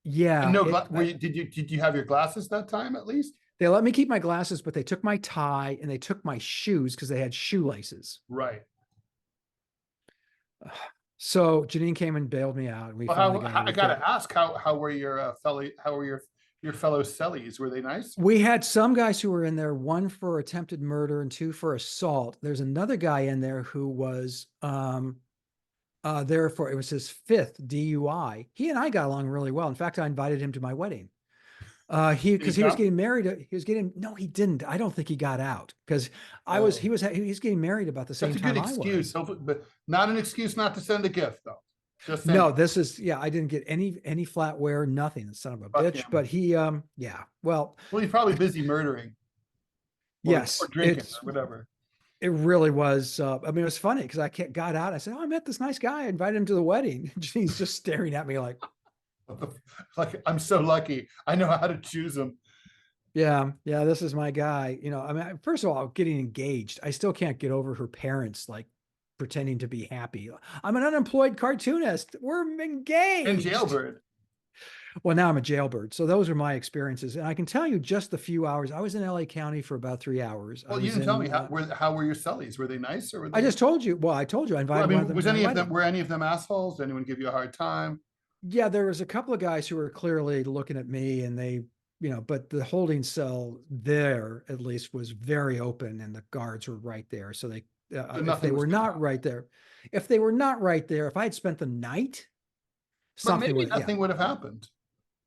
Yeah. Did you have your glasses that time at least? They let me keep my glasses, but they took my tie and they took my shoes because they had shoelaces. Right. So Janine came and bailed me out. And I gotta ask, how were your fellow cellies? Were they nice? We had some guys who were in there, one for attempted murder and 2 for assault. There's another guy in there who was it was his 5th DUI. He and I got along really well. In fact, I invited him to my wedding. Because he was getting married. No, he didn't. I don't think he got out because he was getting married about the same time. That's a good excuse, but not an excuse not to send a gift though. Just saying. No, this is, I didn't get any flatware, nothing. The son of a bitch. Him. But he, well, he's probably busy murdering. Yes, or drinking or whatever. It really was. I mean, it was funny because I got out. I said, I met this nice guy. I invited him to the wedding. He's just staring at me like I'm so lucky. I know how to choose him. Yeah. This is my guy. I mean, first of all, getting engaged, I still can't get over her parents like pretending to be happy. I'm an unemployed cartoonist. We're engaged. And jailbird. Well, now I'm a jailbird. So those are my experiences. And I can tell you just the few hours. I was in LA County for about 3 hours. Well, you didn't tell me how were your cellies? Were they nice or were they? I just told you. Well, I told you I Well, I invited one of mean, them to my wedding. were any of them assholes? Did anyone give you a hard time? Yeah, there was a couple of guys who were clearly looking at me and they, but the holding cell there at least was very open and the guards were right there. So they, if they were not right there, if I had spent the night, but maybe nothing would have happened.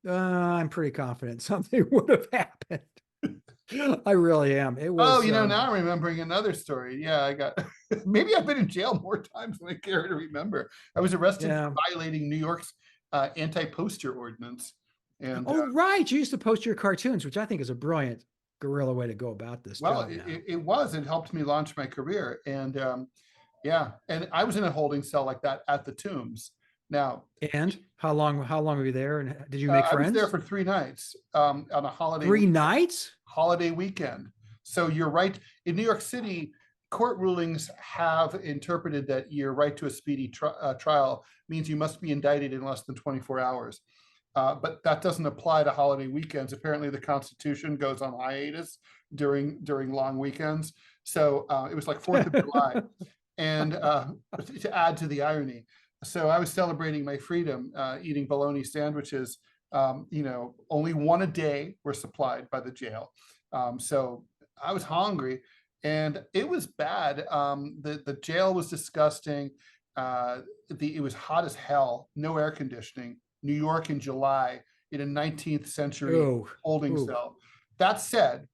I'm pretty confident something would have happened. I really am. It was. Oh, now I'm remembering another story. Yeah, I got. Maybe I've been in jail more times than I care to remember. I was arrested for violating New York's anti-poster ordinance. And right, you used to post your cartoons, which I think is a brilliant guerrilla way to go about this. Well, it was. It helped me launch my career, and and I was in a holding cell like that at the Tombs. Now, and how long were you there, and did you make friends? I was there for 3 nights on a holiday. 3 nights? Holiday weekend. So you're right. In New York City, court rulings have interpreted that your right to a speedy trial means you must be indicted in less than 24 hours. But that doesn't apply to holiday weekends. Apparently, the Constitution goes on hiatus during long weekends. So it was like 4th of July. And to add to the irony, so I was celebrating my freedom, eating bologna sandwiches. Only one a day were supplied by the jail. So I was hungry and it was bad. The jail was disgusting. It was hot as hell, no air conditioning. New York in July in a 19th century holding cell. That said,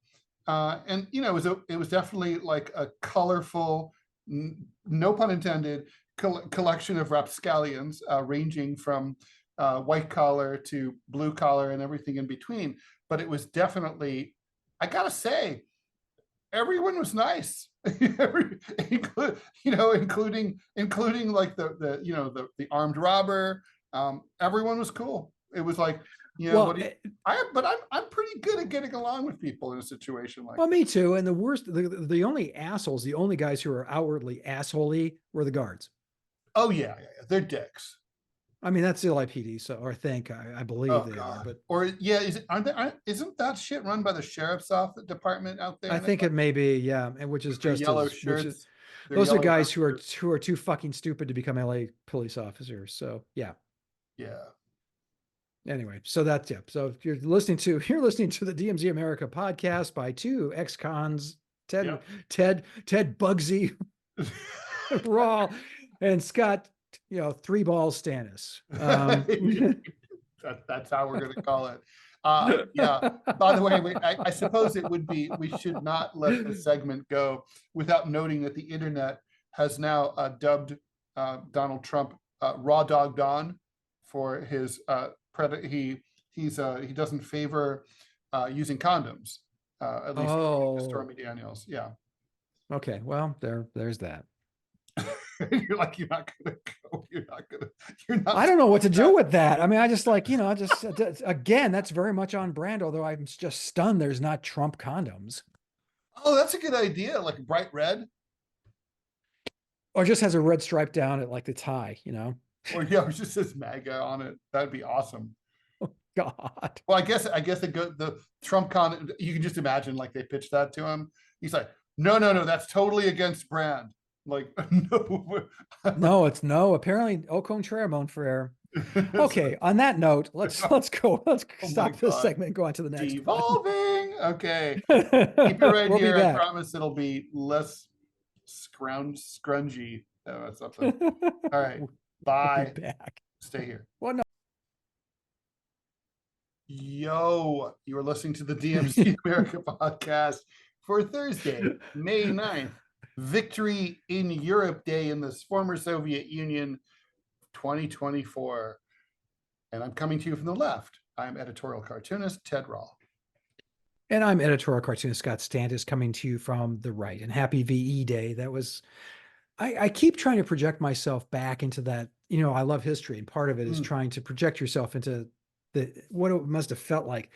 and it was definitely like a colorful, no pun intended, collection of rapscallions, ranging from white collar to blue collar and everything in between. But it was definitely, I gotta say, everyone was nice, including like the armed robber. Everyone was cool. It was like, I'm pretty good at getting along with people in a situation like that. Well, me too. And the worst, the only assholes, the only guys who are outwardly assholey were the guards. Oh yeah, they're dicks. I mean, that's the LAPD, so I think I believe they are. But isn't that shit run by the sheriff's office department out there? I think it may be, yeah, and which is just yellow shirts. Those are guys who are too fucking stupid to become LA police officers. So yeah. Anyway, so that's So if you're listening to the DMZ America podcast by 2 ex-cons, Ted Bugsy Rall and Scott, 3 balls Stantis. That's how we're going to call it. By the way, I suppose it would be, we should not let the segment go without noting that the internet has now dubbed Donald Trump Raw Dog Don for his he doesn't favor using condoms, at least Stormy Daniels. Yeah. Okay. Well, there's that. You're like, you're not gonna go. I don't know what to do with that. I mean, I just again, that's very much on brand. Although I'm just stunned there's not Trump condoms. Oh, that's a good idea. Like bright red, or just has a red stripe down at like the tie. Or it just says MAGA on it. That'd be awesome. Oh God. Well, I guess the Trump condom. You can just imagine like they pitched that to him. He's like, no, that's totally against brand. Like, no, it's no. Apparently, au contraire, mon frère. Okay. On that note, let's go. Let's stop this segment and go on to the next. Evolving. Okay. Keep it right here. I promise it'll be less scrungy. That's something. All right. Bye. Back. Stay here. Well, no. Yo, you are listening to the DMZ America podcast for Thursday, May 9th. Victory in Europe Day in the former Soviet Union 2024. And I'm coming to you from the left. I'm editorial cartoonist Ted Rall. And I'm editorial cartoonist Scott Stantis, coming to you from the right. And happy VE Day. That was, I keep trying to project myself back into that. I love history, and part of it is trying to project yourself into what it must have felt like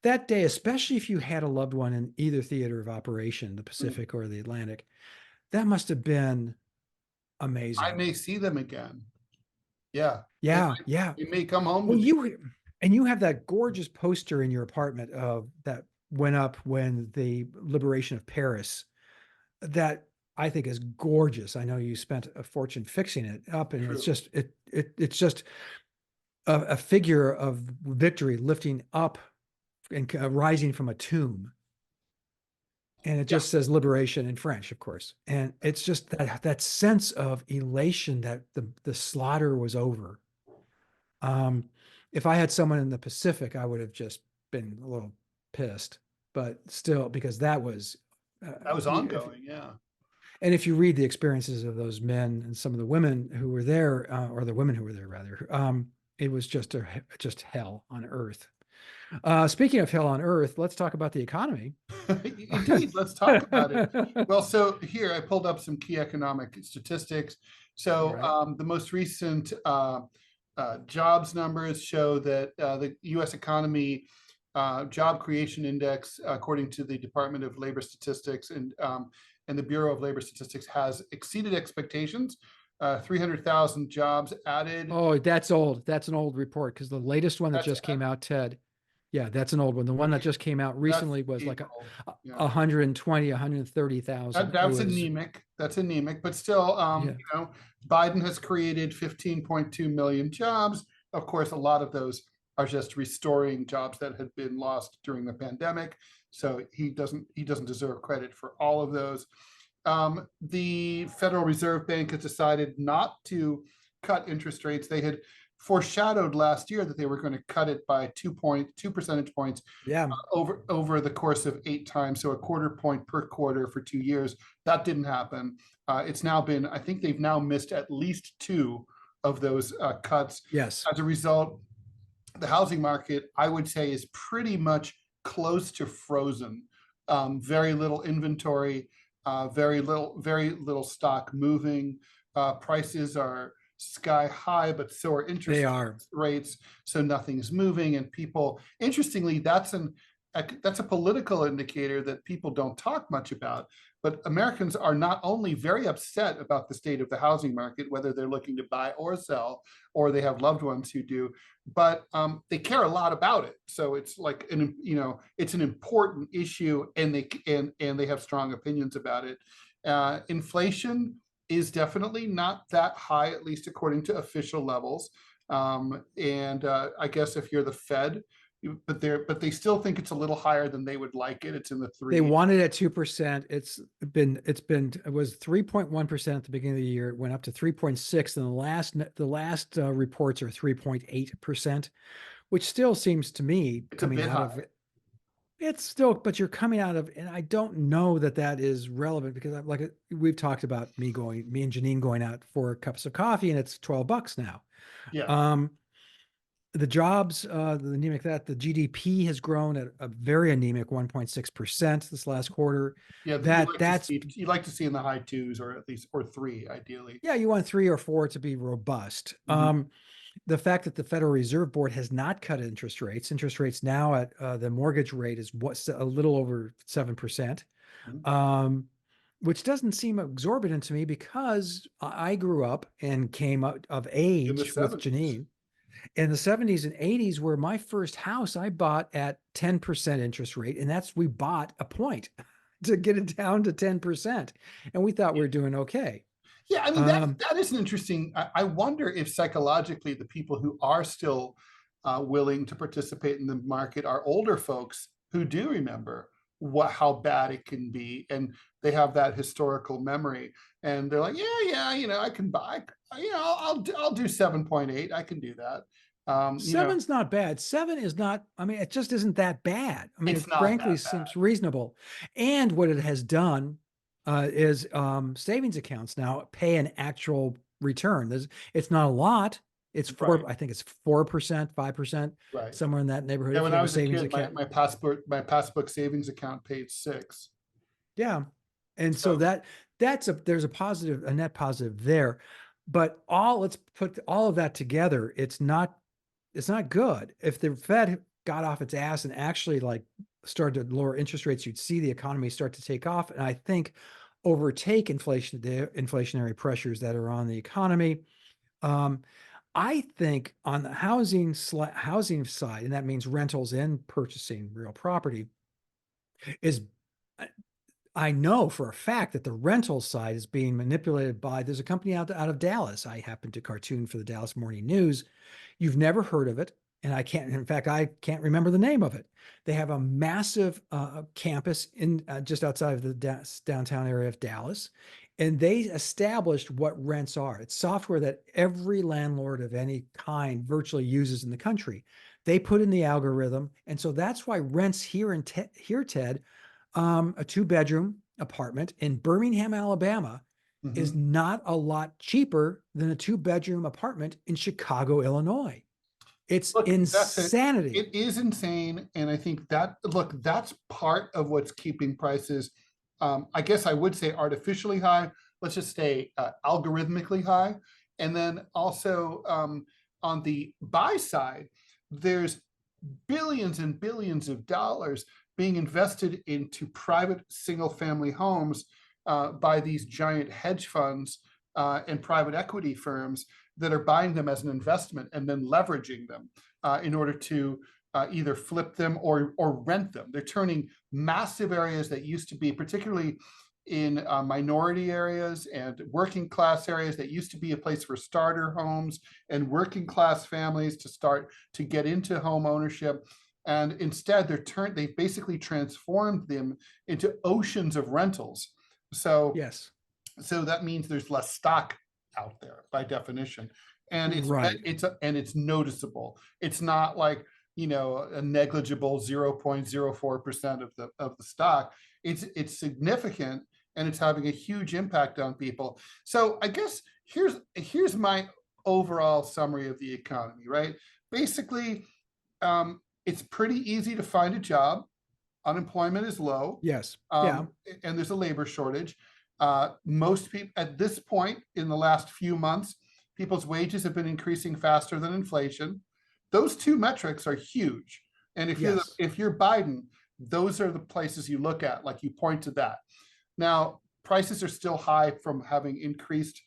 that day, especially if you had a loved one in either theater of operation, the Pacific or the Atlantic. That must have been amazing. I may see them again. Yeah. Yeah. You may come home. Well, And you have that gorgeous poster in your apartment of that went up when the liberation of Paris, that I think is gorgeous. I know you spent a fortune fixing it up, and it's True. just it's just a figure of victory lifting up and rising from a tomb. And it Yeah. just says liberation in French, of course. And it's just that sense of elation that the slaughter was over. Um, if I had someone in the Pacific, I would have just been a little pissed, but still, because that was, That was ongoing. Yeah. and if you read the experiences of those men and some of the women who were there, or the women who were there rather, it was just hell on earth. Speaking of hell on earth, let's talk about the economy. Indeed, let's talk about it. Well, so here I pulled up some key economic statistics. All So right. the most recent jobs numbers show that the U.S. economy job creation index, according to the Department of Labor Statistics and the Bureau of Labor Statistics, has exceeded expectations. 300,000 jobs added. Oh, that's old. That's an old report, because the latest one that That's just came out, Ted. Yeah, that's an old one. The one that just came out that's recently was like April. Yeah. 120, 130,000. It That's was, anemic. That's anemic, but still, yeah, Biden has created 15.2 million jobs. Of course, a lot of those are just restoring jobs that had been lost during the pandemic. So he doesn't deserve credit for all of those. The Federal Reserve Bank has decided not to cut interest rates. They had foreshadowed last year that they were going to cut it by 2 percentage points yeah, over the course of 8 times, so a quarter point per quarter for 2 years. That didn't happen. It's now been, I think they've now missed at least 2 of those cuts. yes, As a result, the housing market, I would say, is pretty much close to frozen. Very little inventory, very little stock moving. Prices are sky high, but so are interest they are. rates. So nothing's moving, and people, interestingly, that's a political indicator that people don't talk much about. But Americans are not only very upset about the state of the housing market, whether they're looking to buy or sell, or they have loved ones who do, but they care a lot about it. So it's like it's an important issue, and they have strong opinions about it. Inflation is definitely not that high, at least according to official levels. And I guess if you're the Fed, but they still think it's a little higher than they would like it. It's in the They 3. wanted at 2%. It was 3.1% at the beginning of the year. It went up to 3.6, and the last reports are 3.8%, which still seems to me It's a coming bit out of high. it's still, but you're coming out of, and I don't know that is relevant, because like we've talked about me and Janine going out for cups of coffee, and it's $12 now. Yeah. The jobs, the GDP has grown at a very anemic 1.6% this last quarter. Yeah, That's you like to see in the high 2s, or at least, or 3 ideally. yeah, you want 3 or 4 to be robust. Mhm. The fact that the Federal Reserve Board has not cut interest rates now at the mortgage rate is what's a little over 7%, Mhm. which doesn't seem exorbitant to me, because I grew up and came out of In the age with 70s. Janine in the 70s and 80s, where my first house I bought at 10% interest rate, and we bought a point to get it down to 10%, and we thought we were doing okay. Yeah, I mean, Um, that is an interesting. I wonder if psychologically the people who are still willing to participate in the market are older folks who do remember how bad it can be, and they have that historical memory, and they're like, yeah, I can buy, I'll do 7.8. I can do that. Seven's not bad. Seven is not, I mean, it just isn't that bad. I mean, It's it not frankly that bad. seems reasonable. And what it has done is savings accounts now pay an actual return. It's not a lot. It's Right, I think it's 4%, 5%, right. somewhere in that neighborhood Yeah, if when you I have a was a savings kid, account. my passbook savings account paid 6. Yeah. And so So there's a net positive there. But let's put all of that together. It's not good. If the Fed got off its ass and actually like started to lower interest rates, you'd see the economy start to take off, and I think overtake the inflationary pressures that are on the economy. I think on the housing side, and that means rentals and purchasing real property, is I know for a fact that the rental side is being manipulated by, there's a company out of Dallas. I happen to cartoon for the Dallas Morning News. You've never heard of it. And in fact, I can't remember the name of it. They have a massive campus in just outside of the downtown area of Dallas. And they established what rents are. It's software that every landlord of any kind virtually uses in the country. They put in the algorithm. And so that's why rents here, Ted, a 2-bedroom apartment in Birmingham, Alabama, is Mhm. not a lot cheaper than a 2-bedroom apartment in Chicago, Illinois. It's Look, that's it. insanity. It is insane. And I think that, look, that's part of what's keeping prices, I guess I would say artificially high. Let's just say algorithmically high. And then also on the buy side, there's billions and billions of dollars being invested into private single family homes by these giant hedge funds and private equity firms that are buying them as an investment and then leveraging them in order to either flip them or rent them. They're turning massive areas that used to be, particularly in minority areas and working class areas that used to be a place for starter homes and working class families to start to get into home ownership. And instead, they've basically transformed them into oceans of rentals. So Yes. that means there's less stock out there by definition, and Right. it's noticeable. It's not like, a negligible 0.04% of the stock. It's significant, and it's having a huge impact on people. So I guess here's my overall summary of the economy, right? Basically, it's pretty easy to find a job. Unemployment is low, Yes. Yeah. um, and there's a labor shortage. Most people at this point in the last few months, people's wages have been increasing faster than inflation. Those two metrics are huge. And Yes. if you're Biden, those are the places you look at, like you point to that. Now, prices are still high from having increased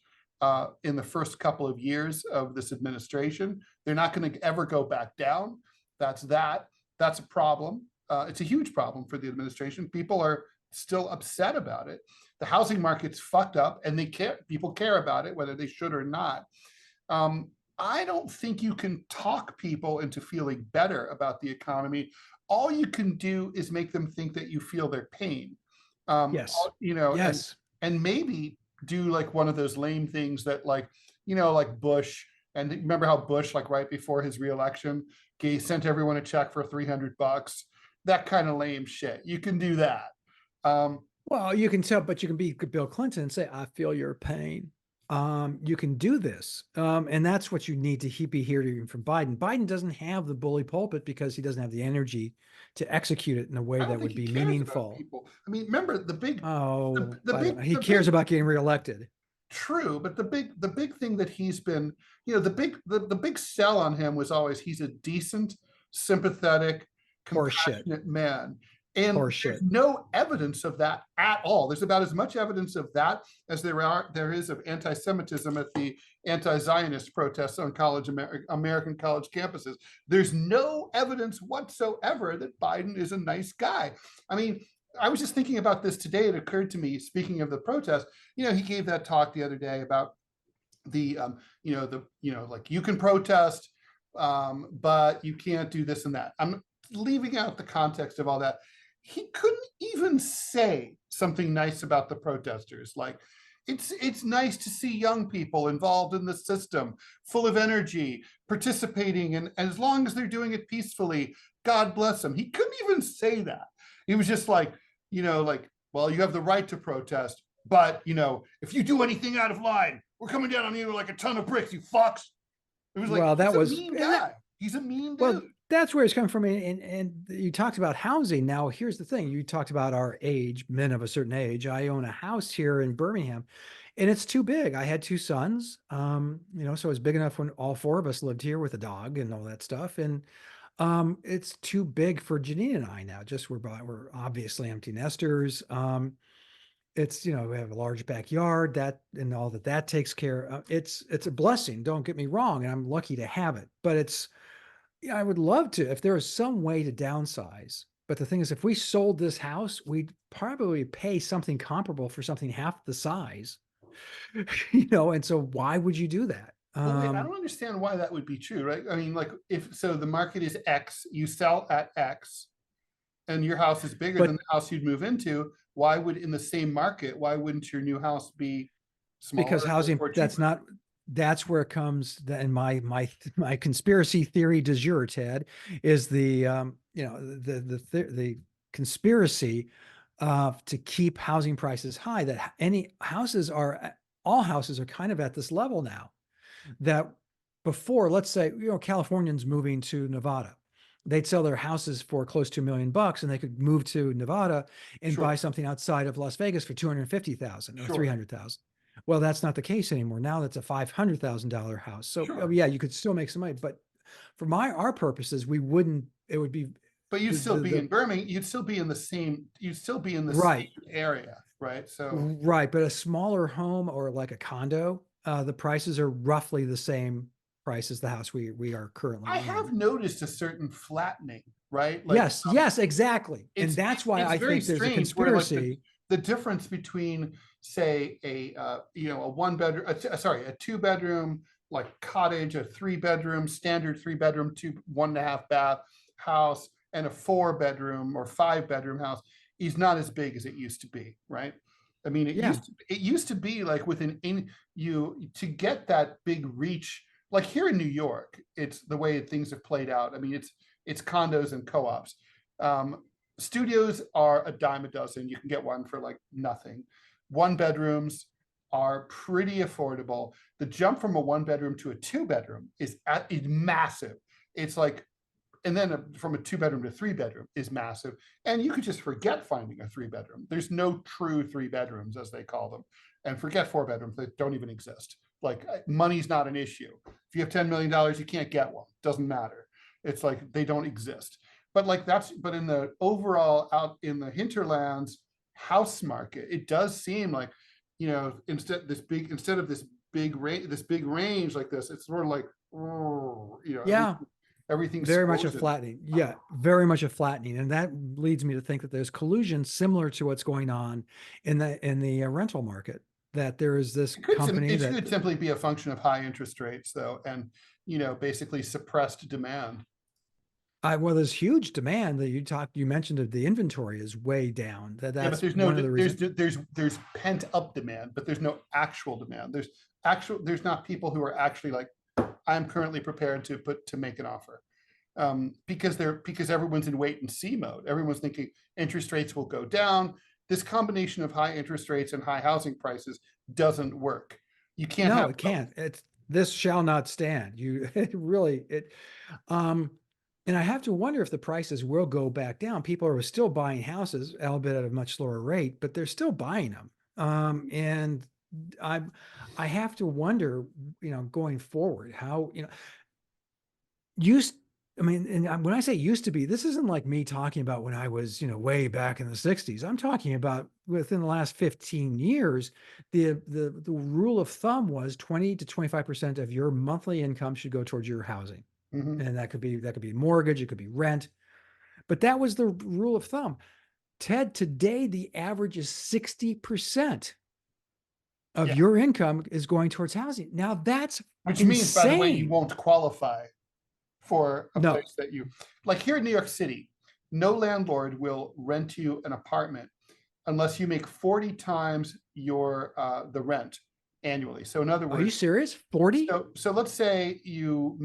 in the first couple of years of this administration. They're not going to ever go back down. That's that. That's a problem. It's a huge problem for the administration. People are still upset about it. The housing market's fucked up, and people care about it, whether they should or not. I don't think you can talk people into feeling better about the economy. All you can do is make them think that you feel their pain. Yes. And Yes. maybe do like one of those lame things that, like, like Bush. And remember how Bush, like right before his reelection, sent everyone a check for $300. That kind of lame shit. You can do that. Well, you can tell, but you can be Bill Clinton and say, I feel your pain. You can do this. And that's what you need to be hearing from Biden. Biden doesn't have the bully pulpit because he doesn't have the energy to execute it in a way I don't that think would he be cares about meaningful. people. I mean, remember Oh, the I don't big, know. He the cares big about getting reelected. true, but the big thing that he's been, the big sell on him was always he's a decent, sympathetic, Horseshit. compassionate man. And there's Horseshit. no evidence of that at all. There's about as much evidence of that as there is of anti-Semitism at the anti-Zionist protests on American college campuses. There's no evidence whatsoever that Biden is a nice guy. I mean, I was just thinking about this today. It occurred to me, speaking of the protest, he gave that talk the other day about the like, you can protest, but you can't do this and that. I'm leaving out the context of all that. He couldn't even say something nice about the protesters, like, it's nice to see young people involved in the system, full of energy, participating, and as long as they're doing it peacefully, God bless them. He couldn't even say that. He was just like, like, well, you have the right to protest, but if you do anything out of line, we're coming down on you like a ton of bricks, you fucks. It was like, Well, he's a mean guy. He's a mean well, dude. that's where it's coming from. And you talked about housing. Now, here's the thing. You talked about our age, men of a certain age. I own a house here in Birmingham, and it's too big. I had 2 sons, so it was big enough when all 4 of us lived here with a dog and all that stuff. And it's too big for Janine and I now. We're obviously empty nesters. it's, we have a large backyard and all that takes care of. It's a blessing. Don't get me wrong. And I'm lucky to have it, but I would love to, if there was some way to downsize. But the thing is, if we sold this house, we'd probably pay something comparable for something half the size, and so why would you do that? But wait, I don't understand why that would be true, right? I mean, like, if so, the market is X, you sell at X, and your house is bigger than But the house you'd move into. Why would, in the same market, why wouldn't your new house be smaller because housing, or cheaper? that's where it comes. And my conspiracy theory du jour, Ted, is the conspiracy to keep housing prices high, that all houses are kind of at this level now. That before, let's say, Californians moving to Nevada, they'd sell their houses for close to $1 million, and they could move to Nevada and buy Sure, something outside of Las Vegas for 250,000 or sure, 300,000. Well, that's not the case anymore. Now that's a $500,000 house. So, sure. yeah, you could still make some money, but for our purposes, we wouldn't. It would be But you'd still be the in Birmingham. You'd still be in the same right, area, right? So, right. But a smaller home or like a condo, the prices are roughly the same price as the house we are currently I in. have noticed a certain flattening, right? Like, Yes, exactly. And it's that's why it's I very think there's a strange where, like, conspiracy. the difference between, say, a one bedroom, a two bedroom, like, cottage, a three bedroom, standard three bedroom, 1.5 bath house, and a 4 bedroom or 5 bedroom house is not as big as it used to be, right? I mean, Yeah, it used to be like, you to get that big reach, like here in New York, it's the way things have played out. I mean, it's condos and co-ops. Um, Studios are a dime a dozen. You can get one for like nothing. One bedrooms are pretty affordable. The jump from a 1 bedroom to a 2 bedroom is massive. It's like, and then from a 2 bedroom to 3 bedroom is massive. And you could just forget finding a 3 bedroom. There's no true 3 bedrooms, as they call them, and forget 4 bedrooms. They don't even exist. Like, money's not an issue. If you have $10 million, you can't get one. Doesn't matter. It's like they don't exist. But like, but in the overall, out in the hinterlands house market, it does seem like, instead of this big range like this, it's sort of like, yeah, everything's very much a frozen. flattening. Yeah, very much a flattening, and that leads me to think that there's collusion similar to what's going on in the rental market. That there is this company It that could simply be a function of high interest rates, though, and basically suppressed demand. well, there's huge demand that you mentioned that the inventory is way down. Yeah, but That's there's no one of the reasons. there's pent up demand, but there's no actual demand. There's not people who are actually like, I'm currently prepared to make an offer, because everyone's in wait and see mode. Everyone's thinking interest rates will go down. This combination of high interest rates and high housing prices doesn't work. You can't No, have it both. can't. This shall not stand. Um, and I have to wonder if the prices will go back down. People are still buying houses, albeit at a much slower rate, but they're still buying them. And I, I have to wonder, going forward, how, used, I mean, and when I say used to be, this isn't like me talking about when I was, way back in the 60s. I'm talking about within the last 15 years, the rule of thumb was 20 to 25% of your monthly income should go towards your housing. Mhm. And that could be mortgage, it could be rent, but that was the rule of thumb. Ted, today the average is 60% of Yeah, your income is going towards housing. Now that's which means, by the way, you insane. won't qualify for a No. place that you like. Here in New York City, no landlord will rent you an apartment unless you make 40 times your the rent annually. So in other Are you words, serious? 40? let's just say you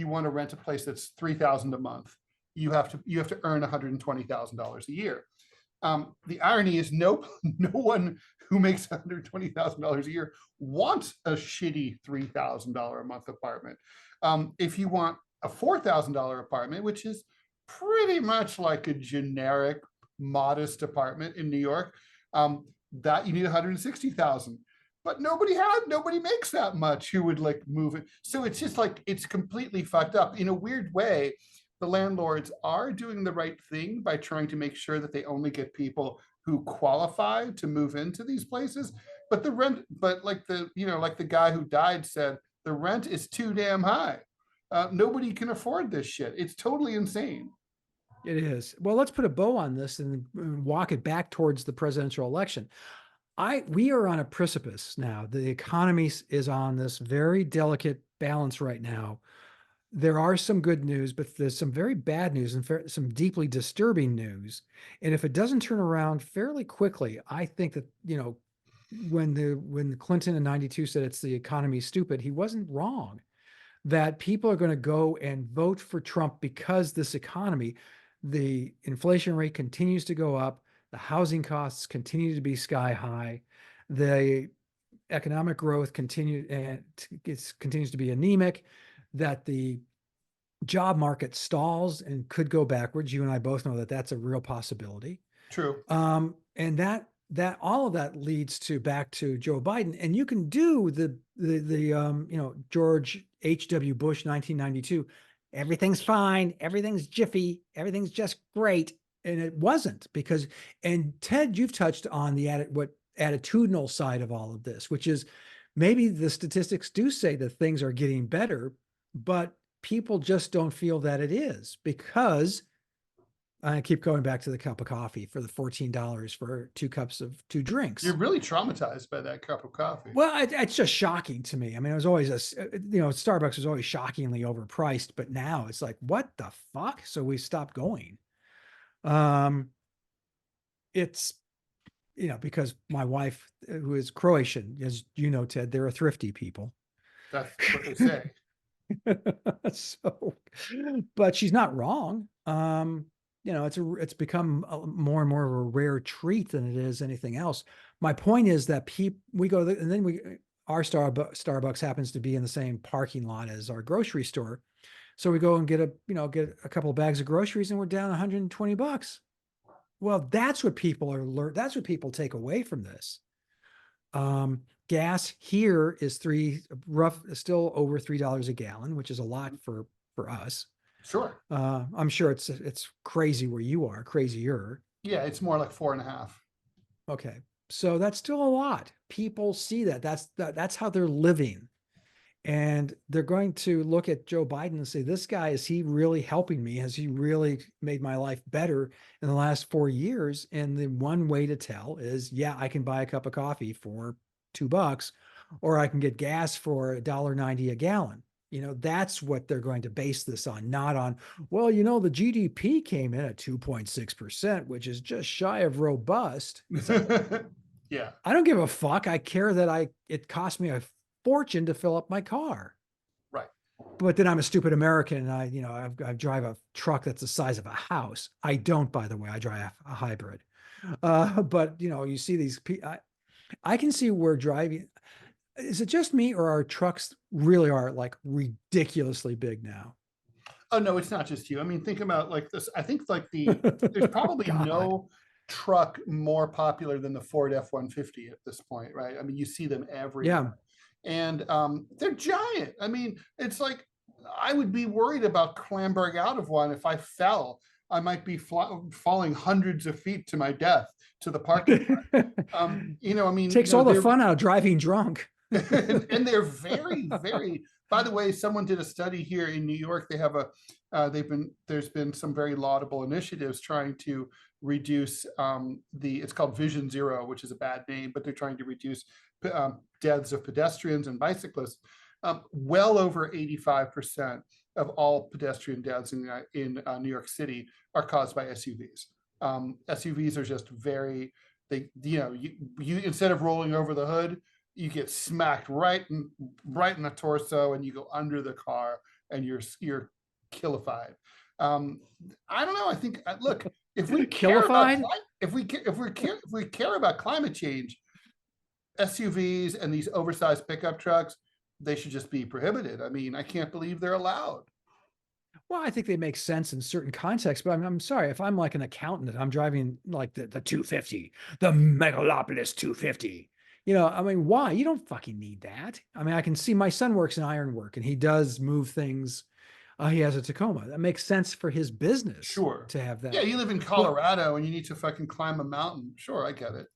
want to rent a place that's 3,000 a month. You have to earn $120,000 a year. The irony is, no one who makes $120,000 a year wants a shitty $3,000 a month apartment. If you want a $4,000 apartment, which is pretty much like a generic modest apartment in New York, that you need 160,000. But nobody makes that much who would like move it. So it's just like, it's completely fucked up. In a weird way, the landlords are doing the right thing by trying to make sure that they only get people who qualify to move into these places. But the rent, but like like the guy who died said, the rent is too damn high. Nobody can afford this shit. It's totally insane. It is. Well, let's put a bow on this and walk it back towards the presidential election. We are on a precipice now. The economy is on this very delicate balance right now. There are some good news, but there's some very bad news and some deeply disturbing news. And if it doesn't turn around fairly quickly, I think that, when Clinton in 92 said it's the economy stupid, he wasn't wrong. That people are going to go and vote for Trump because this economy, the inflation rate continues to go up, the housing costs continue to be sky high, the economic growth continues to be anemic, that the job market stalls and could go backwards. You and I both know that that's a real possibility. True. And that all of that leads back to Joe Biden. And you can do the George H.W. Bush 1992, everything's fine, everything's jiffy, everything's just great. And it wasn't, and Ted, you've touched on what attitudinal side of all of this, which is maybe the statistics do say that things are getting better, but people just don't feel that it is, because I keep going back to the cup of coffee for the $14 for 2 cups of 2 drinks. You're really traumatized by that cup of coffee. Well, it's just shocking to me. I mean, it was always Starbucks was always shockingly overpriced, but now it's like, what the fuck? So we stopped going. It's, because my wife, who is Croatian, as you know, Ted, they're a thrifty people. That's what they say. But she's not wrong. It's become more and more of a rare treat than it is anything else. My point is that we go and then our Starbucks happens to be in the same parking lot as our grocery store. So we go and get a couple of bags of groceries, and we're down $120. Well, that's what people that's what people take away from this. Gas here is still over $3 a gallon, which is a lot for us. Sure. I'm sure it's crazy where you are, crazier. Yeah, it's more like 4.5. Okay. So that's still a lot. People see that. That's how they're living. And they're going to look at Joe Biden and say, this guy, is he really helping me? Has he really made my life better in the last 4 years? And the one way to tell is, yeah, I can buy a cup of coffee for $2, or I can get gas for $1.90 a gallon. That's what they're going to base this on, not on, well, the GDP came in at 2.6%, which is just shy of robust. Yeah. I don't give a fuck. I care that it cost me a fortune to fill up my car. Right. But then I'm a stupid American, and I drive a truck that's the size of a house. I don't, by the way, I drive a hybrid. But you see these people, I can see where driving, is it just me, or our trucks really are like ridiculously big now? Oh, no, it's not just you. I mean, think about like this. I think there's probably no truck more popular than the Ford F-150 at this point, right? I mean, you see them everywhere. Yeah. And they're giant. I mean, it's like, I would be worried about clambering out of one. If I fell, I might be falling hundreds of feet to my death to the parking lot. I mean, takes all the fun out of driving drunk. and they're very, very, by the way, someone did a study here in New York. They have there's been some very laudable initiatives trying to reduce it's called Vision Zero, which is a bad name, but they're trying to reduce deaths of pedestrians and bicyclists. Well over 85% of all pedestrian deaths in New York City are caused by SUVs. SUVs are just you instead of rolling over the hood, you get smacked right in the torso, and you go under the car, and you're killified. I don't know. I think look, if we care about climate change, SUVs and these oversized pickup trucks, they should just be prohibited. I mean, I can't believe they're allowed. Well, I think they make sense in certain contexts, but I'm sorry, if I'm like an accountant and I'm driving like the 250, the Megalopolis 250, I mean, why? You don't fucking need that. I mean, I can see my son works in ironwork, and he does move things He has a Tacoma. That makes sense for his business Sure. to have Yeah, that. you live in Well, Colorado and you need to fucking climb a mountain. Sure, I get it.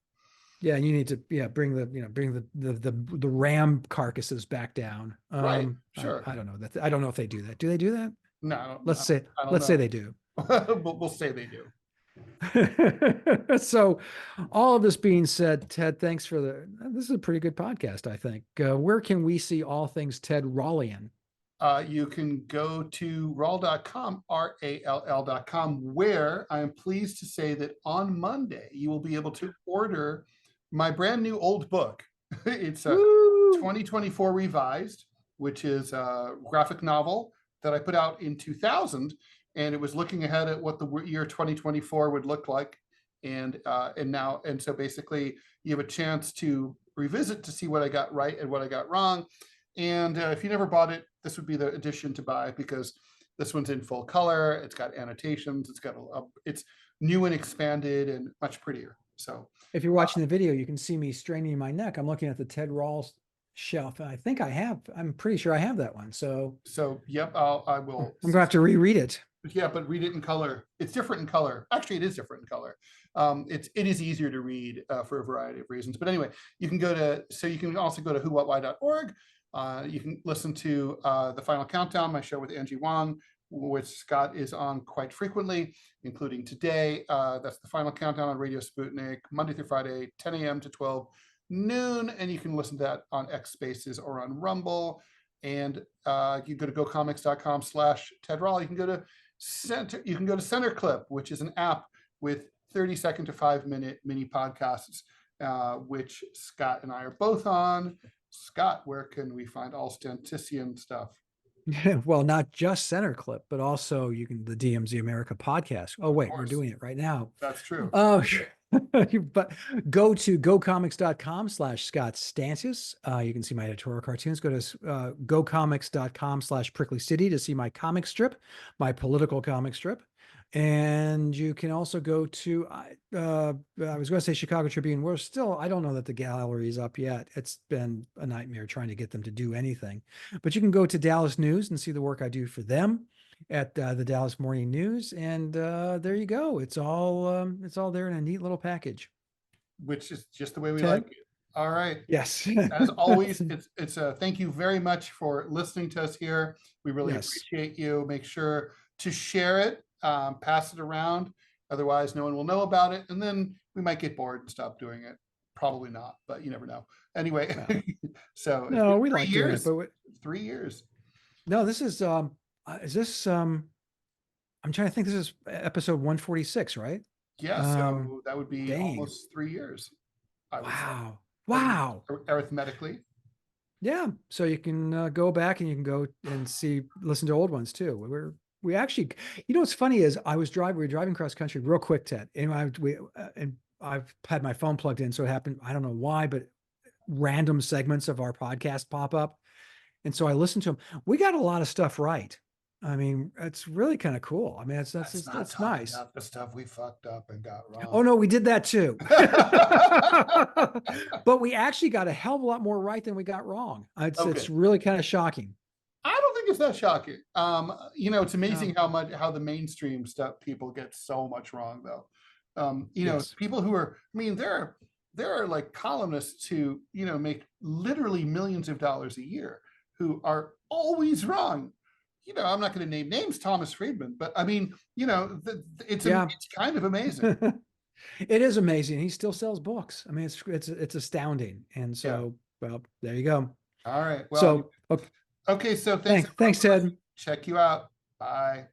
yeah, and you need to bring the ram carcasses back down. Right. Sure. I don't know that. I don't know if they do that. Do they do that? No, I don't Let's say know. they do. But we'll say they do. So, all of this being said, Ted, thanks for this is a pretty good podcast, I think. Where can we see all things Ted Rallian? You can go to rall.com, RALL.com, where I am pleased to say that on Monday, you will be able to order my brand new old book. It's a 2024 revised, which is a graphic novel that I put out in 2000. And it was looking ahead at what the year 2024 would look like. And so basically you have a chance to revisit to see what I got right and what I got wrong. And if you never bought it, this would be the edition to buy, because this one's in full color. It's got annotations. It's new and expanded and much prettier. So if you're watching the video, you can see me straining my neck. I'm looking at the Ted Rall shelf. And I'm pretty sure I have that one. So yep, I will. I'm gonna have to reread it. Yeah, but read it in color. It's different in color. Actually, it is different in color. It is easier to read for a variety of reasons. But anyway, you can also go to whowhatwhy.org. You can listen to The Final Countdown, my show with Angie Wong, which Scott is on quite frequently, including today. That's The Final Countdown on Radio Sputnik, Monday through Friday, 10 a.m. to 12 noon. And you can listen to that on X Spaces or on Rumble. And you go to gocomics.com/Ted Rall. You can go to Center Clip, which is an app with 30-second to 5-minute mini podcasts, which Scott and I are both on. Scott, where can we find all Stantisian stuff? Well, not just Center Clip, but also the DMZ America Podcast. Oh, wait, we're doing it right now. That's true. Oh, but go to gocomics.com/Scott Stantis. You can see my editorial cartoons. Go to gocomics.com/Prickly City to see my comic strip, my political comic strip. And you can also go to, I was going to say Chicago Tribune. I don't know that the gallery is up yet. It's been a nightmare trying to get them to do anything. But you can go to Dallas News and see the work I do for them at the Dallas Morning News. And there you go. It's all there in a neat little package. Which is just the way we like it. All right. Yes. As always, it's a thank you very much for listening to us here. We really appreciate you. Make sure to share it. Pass it around. Otherwise, no one will know about it. And then we might get bored and stop doing it. Probably not, but you never know. Anyway, so no, we like doing it, but 3 years. No, this is I'm trying to think. This is episode 146, right? Yeah, so that would be almost 3 years. Wow. Arithmetically. Yeah. So you can go back and you can go and listen to old ones too. We actually, what's funny is we were driving cross country real quick, Ted, and I've had my phone plugged in. So it happened. I don't know why, but random segments of our podcast pop up. And so I listened to them. We got a lot of stuff right. I mean, it's really kind of cool. I mean, that's nice. The stuff we fucked up and got wrong. Oh no, we did that too. But we actually got a hell of a lot more right than we got wrong. It's really kind of shocking. I don't think it's that shocking. It's amazing how the mainstream stuff people get so much wrong though. People who are, there are like columnists who, make literally millions of dollars a year who are always wrong. I'm not going to name names, Thomas Friedman, but it's kind of amazing. It is amazing. He still sells books. I mean, it's astounding. And so, well, there you go. All right. Well, okay. So thanks, Ted. Check you out. Bye.